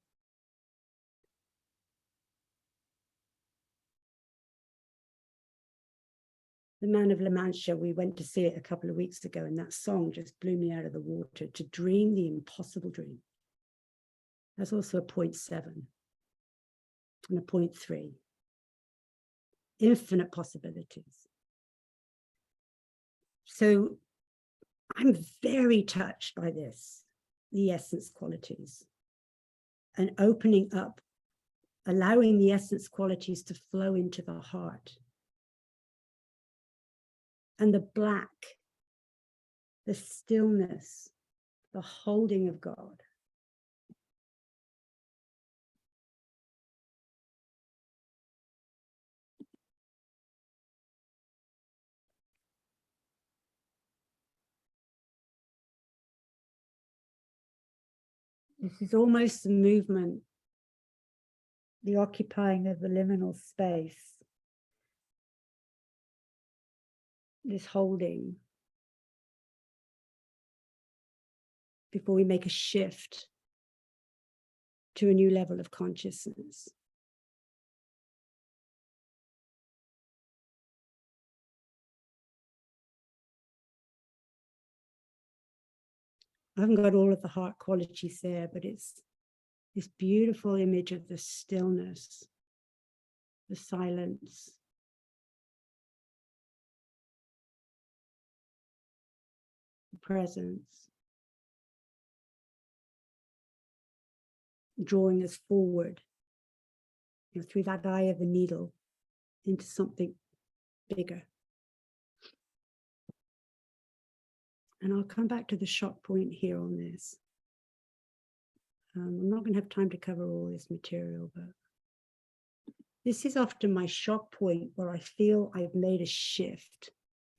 The Man of La Mancha, we went to see it a couple of weeks ago, and that song just blew me out of the water. To dream the impossible dream. There's also a 0.7 and a 0.3. Infinite possibilities. So I'm very touched by this, the essence qualities, and opening up, allowing the essence qualities to flow into the heart. And the black, the stillness, the holding of God. This is almost the movement, the occupying of the liminal space. This holding before we make a shift to a new level of consciousness. I haven't got all of the heart qualities there, but it's this beautiful image of the stillness, the silence, the presence, drawing us forward, through that eye of the needle into something bigger. And I'll come back to the shock point here on this. I'm not going to have time to cover all this material, but this is often my shock point where I feel I've made a shift.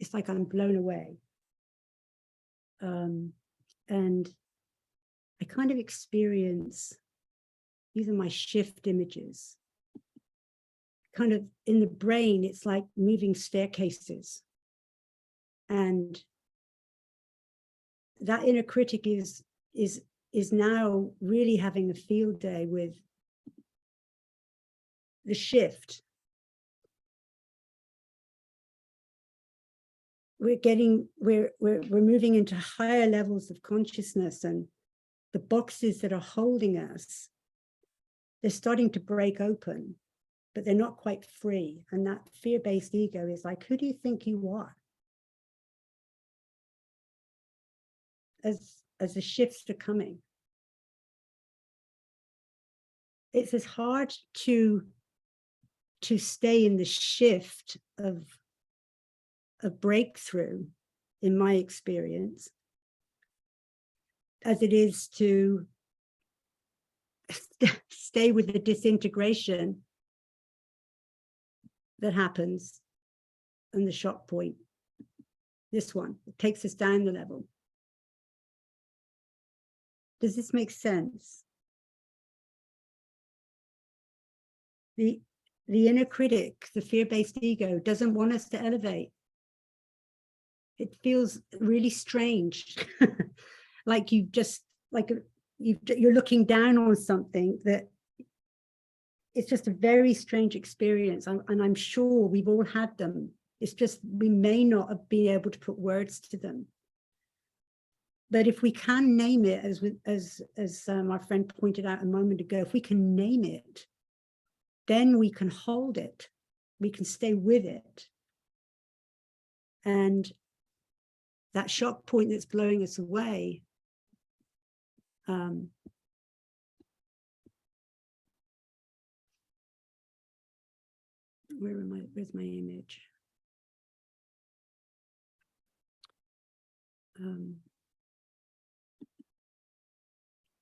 It's like I'm blown away. And I kind of experience, these are my shift images. Kind of in the brain, it's like moving staircases. And that inner critic is now really having a field day with the shift. We're moving into higher levels of consciousness, and the boxes that are holding us, they're starting to break open, but they're not quite free. And that fear-based ego is like, who do you think you are? As the shifts are coming. It's as hard to stay in the shift of a breakthrough, in my experience, as it is to stay with the disintegration that happens in the shock point. This one, it takes us down the level. Does this make sense? The inner critic, the fear-based ego, doesn't want us to elevate. It feels really strange, like you're looking down on something that it's just a very strange experience. And I'm sure we've all had them. It's just we may not have been able to put words to them. But if we can name it, as our friend pointed out a moment ago, if we can name it, then we can hold it. We can stay with it. And that shock point that's blowing us away, where's my image?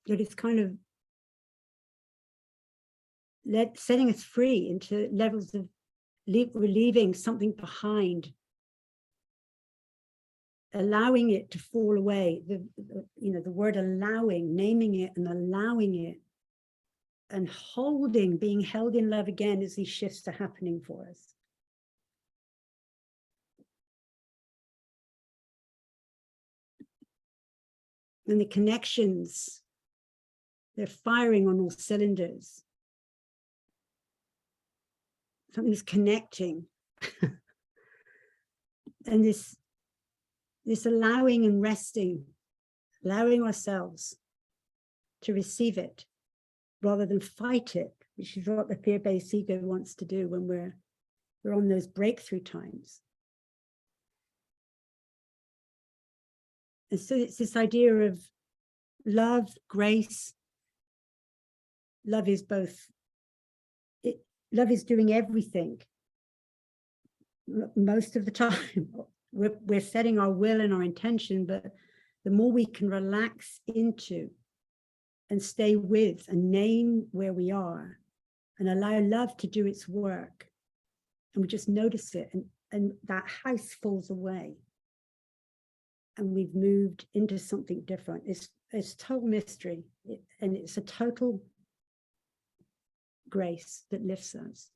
That it's kind of setting us free into levels of we're leaving something behind, allowing it to fall away. The word allowing, naming it and allowing it, and holding, being held in love again as these shifts are happening for us. And the connections, they're firing on all cylinders. Something's connecting. And this allowing and resting, allowing ourselves to receive it rather than fight it, which is what the fear-based ego wants to do when we're on those breakthrough times. And so it's this idea of love, grace. Love is both, love is doing everything. Most of the time, we're setting our will and our intention, but the more we can relax into and stay with and name where we are and allow love to do its work, and we just notice it, and that house falls away. And we've moved into something different. It's total mystery, and it's a total grace that lifts us,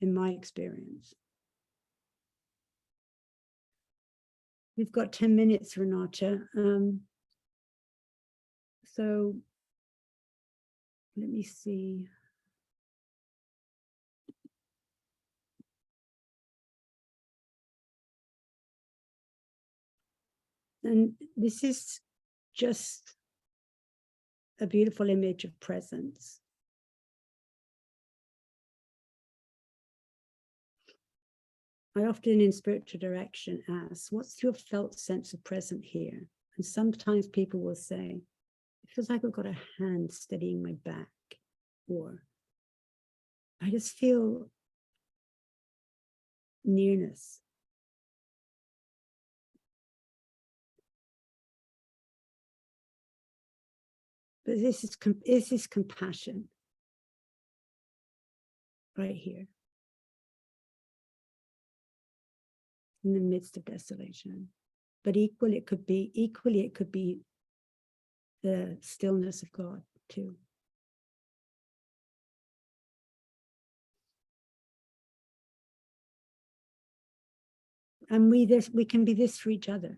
in my experience. We've got 10 minutes, Renata. So let me see. And this is just a beautiful image of presence. I often in spiritual direction ask, what's your felt sense of present here? And sometimes people will say, it feels like I've got a hand steadying my back, or I just feel nearness. But this is compassion right here in the midst of desolation. But equally it could be the stillness of God too. And we can be this for each other.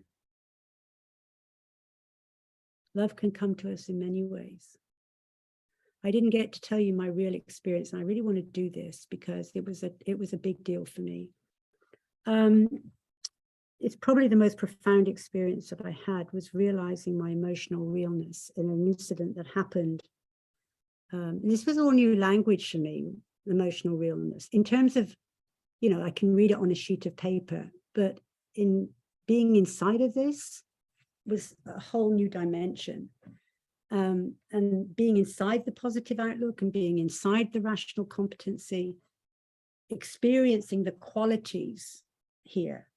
Love can come to us in many ways. I didn't get to tell you my real experience, and I really want to do this because it was a big deal for me. It's probably the most profound experience that I had was realizing my emotional realness in an incident that happened. This was all new language for me, emotional realness. In terms of, I can read it on a sheet of paper, but in being inside of this was a whole new dimension. And being inside the positive outlook and being inside the rational competency, experiencing the qualities here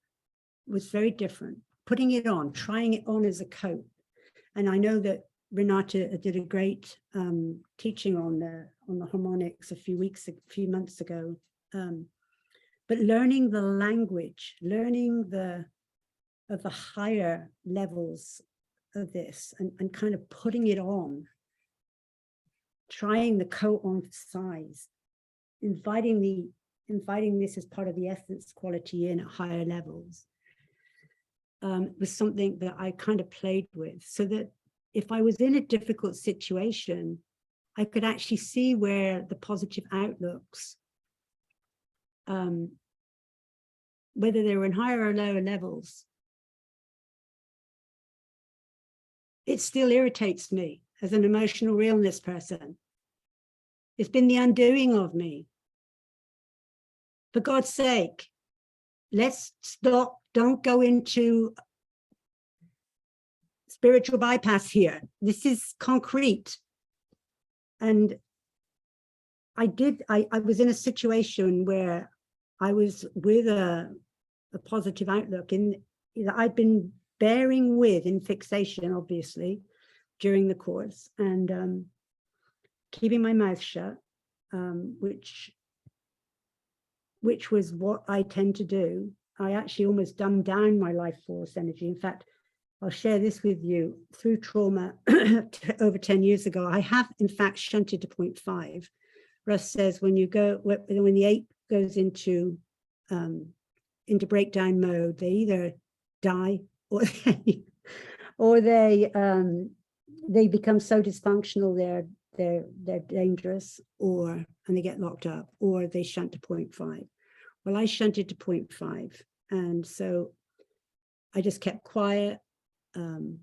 was very different. Putting it on, trying it on as a coat. And I know that Renata did a great teaching on the harmonics a few months ago. But learning the language, learning of the higher levels of this and kind of putting it on, trying the coat on for size, inviting this as part of the essence quality in at higher levels, was something that I kind of played with, so that if I was in a difficult situation, I could actually see where the positive outlooks, whether they were in higher or lower levels, it still irritates me as an emotional realness person. It's been the undoing of me. For God's sake, let's stop, don't go into spiritual bypass here. This is concrete. And I was in a situation where I was with a positive outlook I'd been bearing with in fixation, obviously, during the course, and keeping my mouth shut, which was what I tend to do. I actually almost dumbed down my life force energy. In fact, I'll share this with you. Through trauma over 10 years ago, I have in fact shunted to 0.5. Russ says when the 8 goes into breakdown mode, they either die or they become so dysfunctional they're dangerous, and they get locked up, or they shunt to 0.5. Well, I shunted to 0.5, and so I just kept quiet. And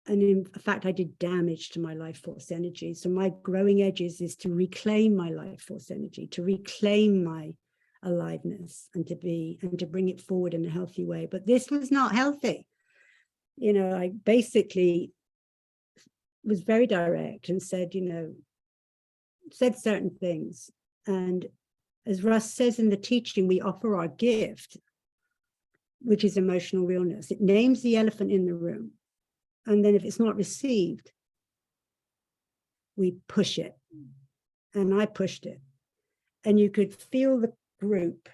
in fact, I did damage to my life force energy. So my growing edges is to reclaim my life force energy, to reclaim my aliveness, and to bring it forward in a healthy way. But this was not healthy. I basically was very direct and said certain things. And as Russ says in the teaching, we offer our gift, which is emotional realness. It names the elephant in the room. And then if it's not received, we push it. And I pushed it. And you could feel the group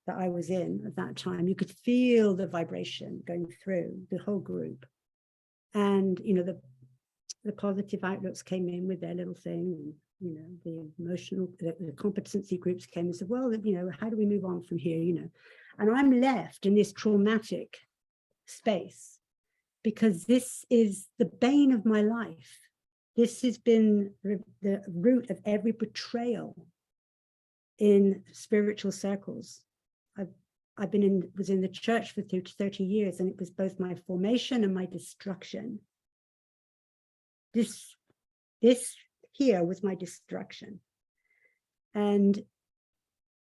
that I was in at that time. You could feel the vibration going through the whole group. And, the positive outlooks came in with their little thing. And, the emotional, the competency groups came and said, well, how do we move on from here, And I'm left in this traumatic space because this is the bane of my life. This has been the root of every betrayal in spiritual circles. Was in the church for 30 years, and it was both my formation and my destruction. This here was my destruction. And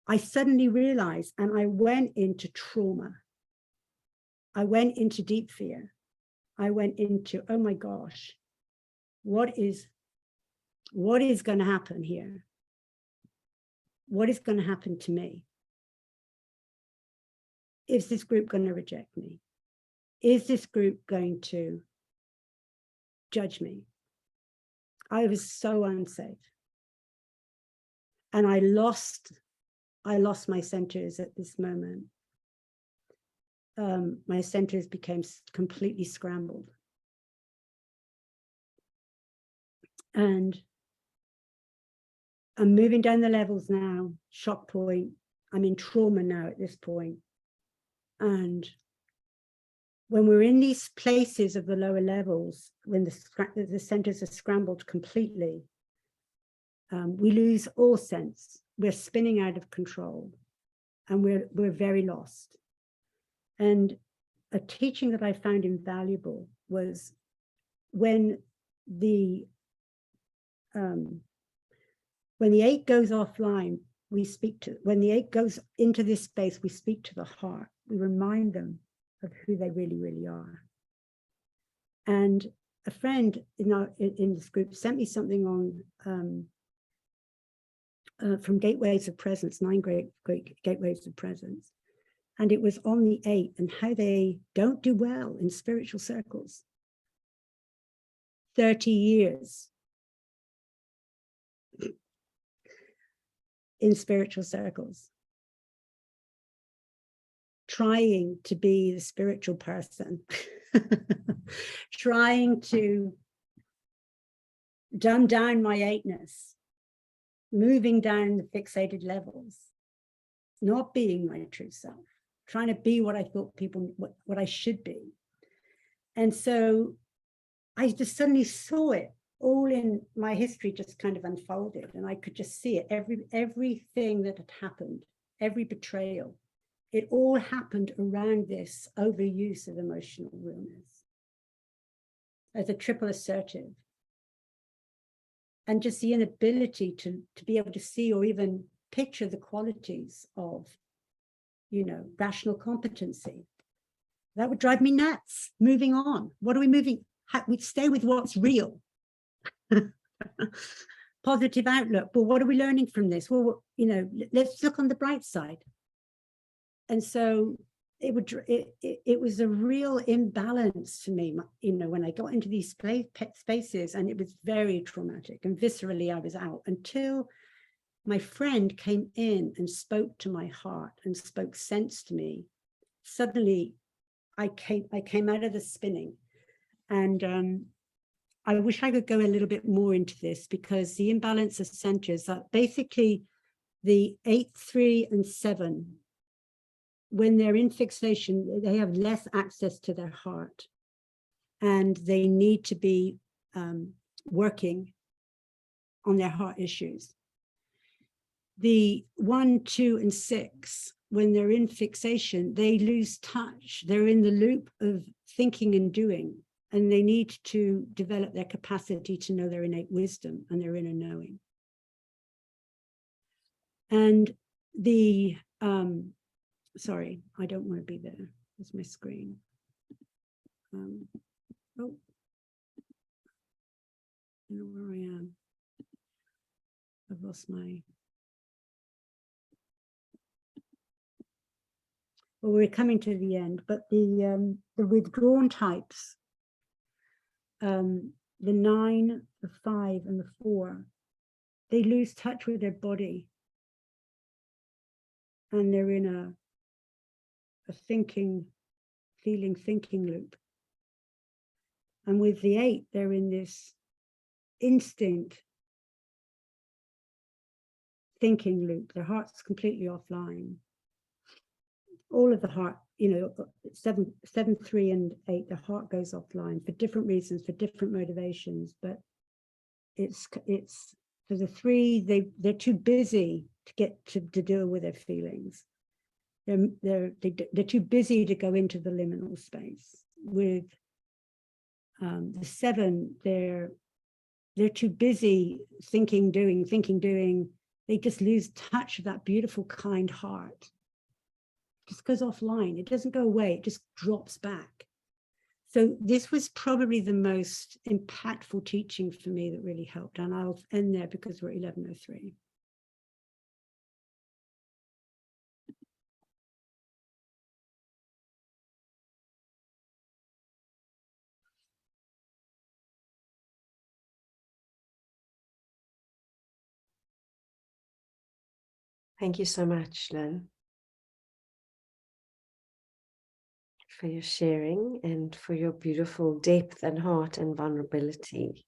I suddenly realized, and I went into trauma. I went into deep fear. I went into, oh my gosh, what is going to happen here? What is going to happen to me? Is this group going to reject me? Is this group going to judge me? I was so unsafe. And I lost my centers at this moment. My centers became completely scrambled. And I'm moving down the levels now, shock point. I'm in trauma now at this point. And when we're in these places of the lower levels, when the centers are scrambled completely, we lose all sense. We're spinning out of control, and we're very lost. And a teaching that I found invaluable was when the 8 goes offline, when the 8 goes into this space, we speak to the heart. We remind them of who they really, really are. And a friend in this group sent me something on from Gateways of Presence, 9 great gateways of presence. And it was on the 8 and how they don't do well in spiritual circles. 30 years in spiritual circles, trying to be the spiritual person, trying to dumb down my 8-ness, moving down the fixated levels, not being my true self, trying to be what I thought what I should be. And so I just suddenly saw it all in my history, just kind of unfolded, and I could just see it. Everything that had happened, every betrayal, it all happened around this overuse of emotional realness as a triple assertive. And just the inability to be able to see or even picture the qualities of, rational competency. That would drive me nuts. Moving on. What are we moving? We stay with what's real. Positive outlook. But what are we learning from this? Well, let's look on the bright side. And so it was a real imbalance for me, when I got into these spaces, and it was very traumatic, and viscerally I was out until my friend came in and spoke to my heart and spoke sense to me. Suddenly I came out of the spinning. And I wish I could go a little bit more into this, because the imbalance of centers are basically the 8, 3, and 7. When they're in fixation, they have less access to their heart, and they need to be working on their heart issues. The 1, 2, and 6, when they're in fixation, they lose touch. They're in the loop of thinking and doing, and they need to develop their capacity to know their innate wisdom and their inner knowing. And the sorry, I don't want to be there. There's my screen. Oh, I don't know where I am. I've lost my. Well, we're coming to the end, but the withdrawn types, the 9, the 5, and the 4, they lose touch with their body, and they're in a thinking loop. And with the 8, they're in this instinct thinking loop. Their heart's completely offline. All of the heart, 7, 3, and 8, the heart goes offline for different reasons, for different motivations. But it's for the 3, they're too busy to get to deal with their feelings. They're too busy to go into the liminal space. With the 7, they're too busy thinking, doing. They just lose touch of that beautiful, kind heart. It just goes offline. It doesn't go away. It just drops back. So this was probably the most impactful teaching for me that really helped. And I'll end there because we're at 11:03. Thank you so much, Lyn, for your sharing and for your beautiful depth and heart and vulnerability.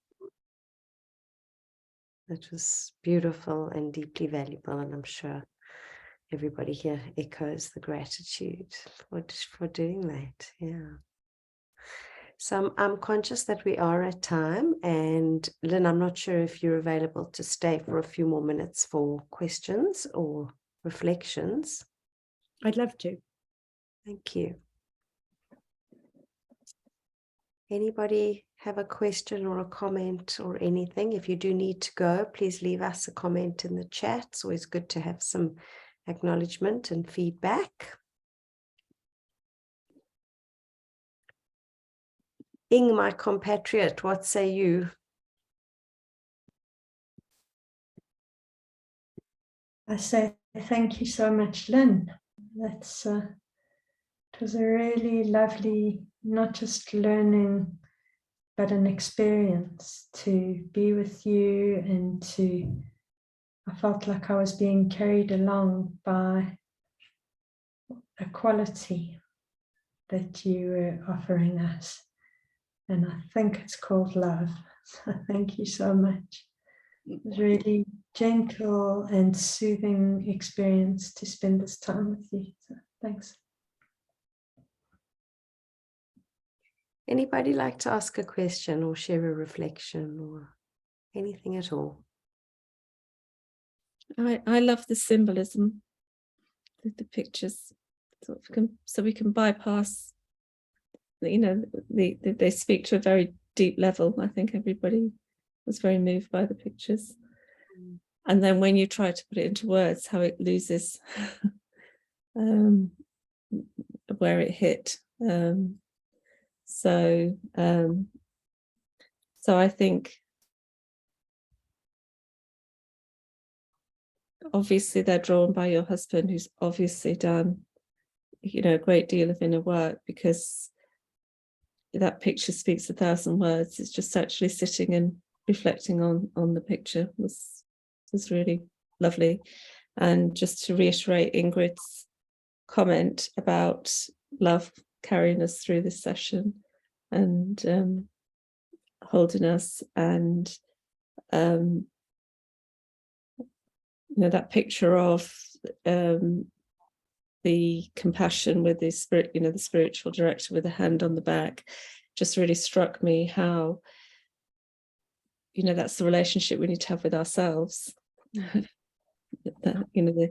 That was beautiful and deeply valuable, and I'm sure everybody here echoes the gratitude for doing that. Yeah. So I'm conscious that we are at time, and Lyn, I'm not sure if you're available to stay for a few more minutes for questions or reflections. I'd love to. Thank you. Anybody have a question or a comment or anything? If you do need to go, please leave us a comment in the chat. It's always good to have some acknowledgement and feedback. Ing, my compatriot, what say you? I say thank you so much, Lyn. It was a really lovely, not just learning, but an experience to be with you, and I felt like I was being carried along by a quality that you were offering us. And I think it's called love. So thank you so much. It was really gentle and soothing experience to spend this time with you. So thanks. Anybody like to ask a question or share a reflection or anything at all? I love the symbolism, the pictures, so we can bypass, you know, they speak to a very deep level. I think everybody was very moved by the pictures. And then when you try to put it into words, how it loses where it hit. So I think obviously they're drawn by your husband, who's obviously done, you know, a great deal of inner work, because that picture speaks 1,000 words. It's just actually sitting and reflecting on the picture was really lovely. And just to reiterate Ingrid's comment about love carrying us through this session and holding us, and you know, that picture of the compassion with the spirit, you know, the spiritual director with a hand on the back, just really struck me how, you know, that's the relationship we need to have with ourselves. That, you know,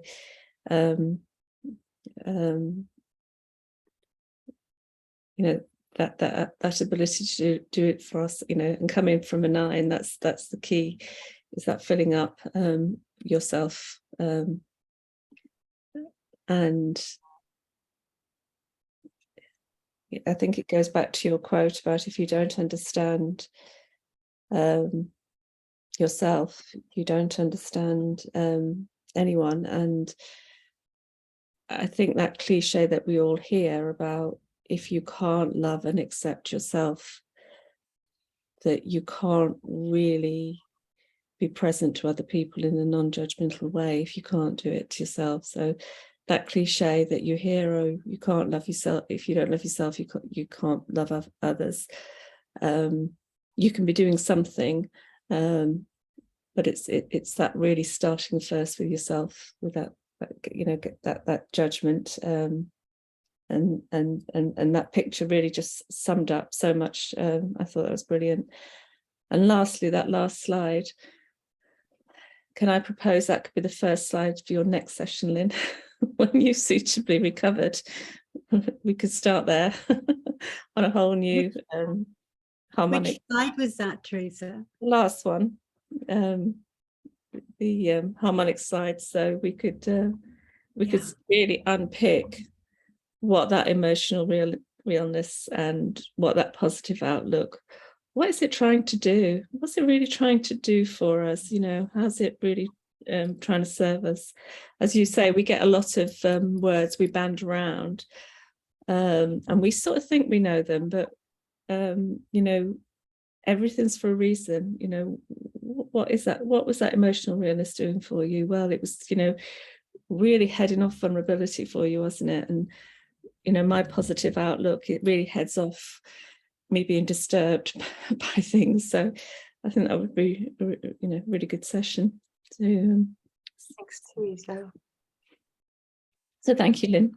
you know, that ability to do it for us, you know, and coming from a 9, that's the key, is that filling up yourself. And I think it goes back to your quote about, if you don't understand yourself, you don't understand anyone. And I think that cliche that we all hear about, if you can't love and accept yourself, that you can't really be present to other people in a non-judgmental way if you can't do it to yourself. So that cliche that you hear, oh, you can't love yourself, if you don't love yourself, you can't love others. You can be doing something, but it's that really starting first with yourself, with that you know, that judgment. And that picture really just summed up so much. I thought that was brilliant. And lastly, that last slide, can I propose that could be the first slide for your next session, Lyn? When you've suitably recovered, we could start there on a whole new harmonic. Which slide was that, Teresa? Last one, the harmonic slide. So we could really unpick what that emotional realness and what that positive outlook, what is it trying to do? What's it really trying to do for us? You know, how's it really trying to serve us? As you say, we get a lot of words we band around, and we sort of think we know them, but you know, everything's for a reason. You know, what is that? What was that emotional realness doing for you? Well, it was, you know, really heading off vulnerability for you, wasn't it? And, you know, my positive outlook, it really heads off me being disturbed by things. So I think that would be, you know, really good session. So, Thanks, Teresa. so thank you, Lyn.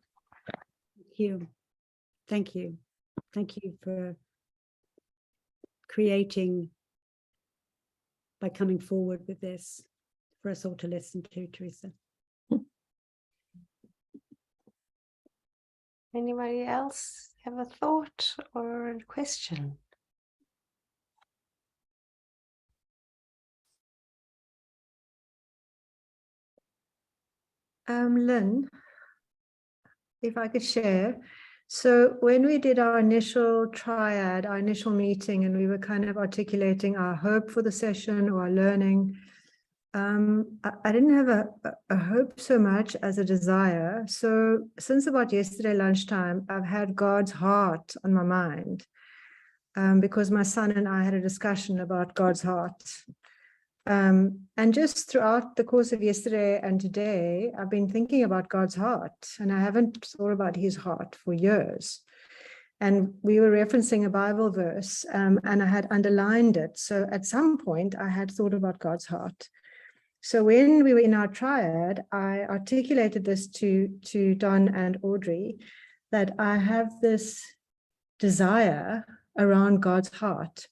Thank you. Thank you. Thank you for creating, by coming forward with this for us all to listen to, Teresa. Anybody else have a thought or a question? Lyn, if I could share. So when we did our initial triad, our initial meeting, and we were kind of articulating our hope for the session or our learning, I didn't have a hope so much as a desire. So since about yesterday lunchtime, I've had God's heart on my mind, because my son and I had a discussion about God's heart. And just throughout the course of yesterday and today, I've been thinking about God's heart, and I haven't thought about his heart for years. And we were referencing a Bible verse, and I had underlined it. So at some point, I had thought about God's heart. So when we were in our triad, I articulated this to Don and Audrey, that I have this desire around God's heart.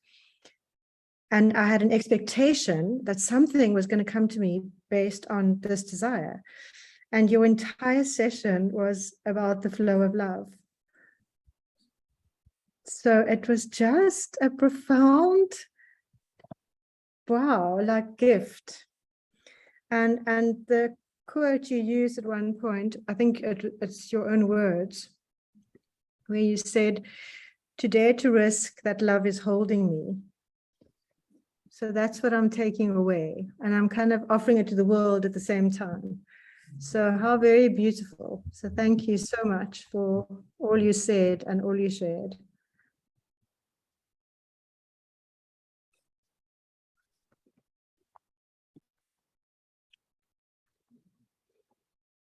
And I had an expectation that something was going to come to me based on this desire. And your entire session was about the flow of love. So it was just a profound, wow, like gift. And the quote you used at one point, I think it's your own words, where you said, to dare to risk that love is holding me. So that's what I'm taking away. And I'm kind of offering it to the world at the same time. So how very beautiful. So thank you so much for all you said and all you shared.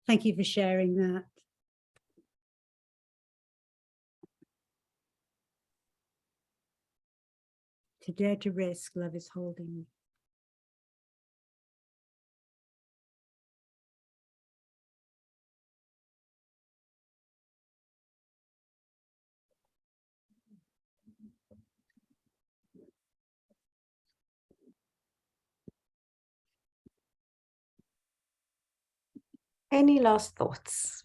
Thank you for sharing that. To dare to risk, love is holding me. Any last thoughts?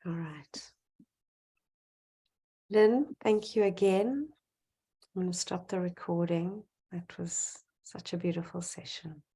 All right. Lyn, thank you again. I'm going to stop the recording. That was such a beautiful session.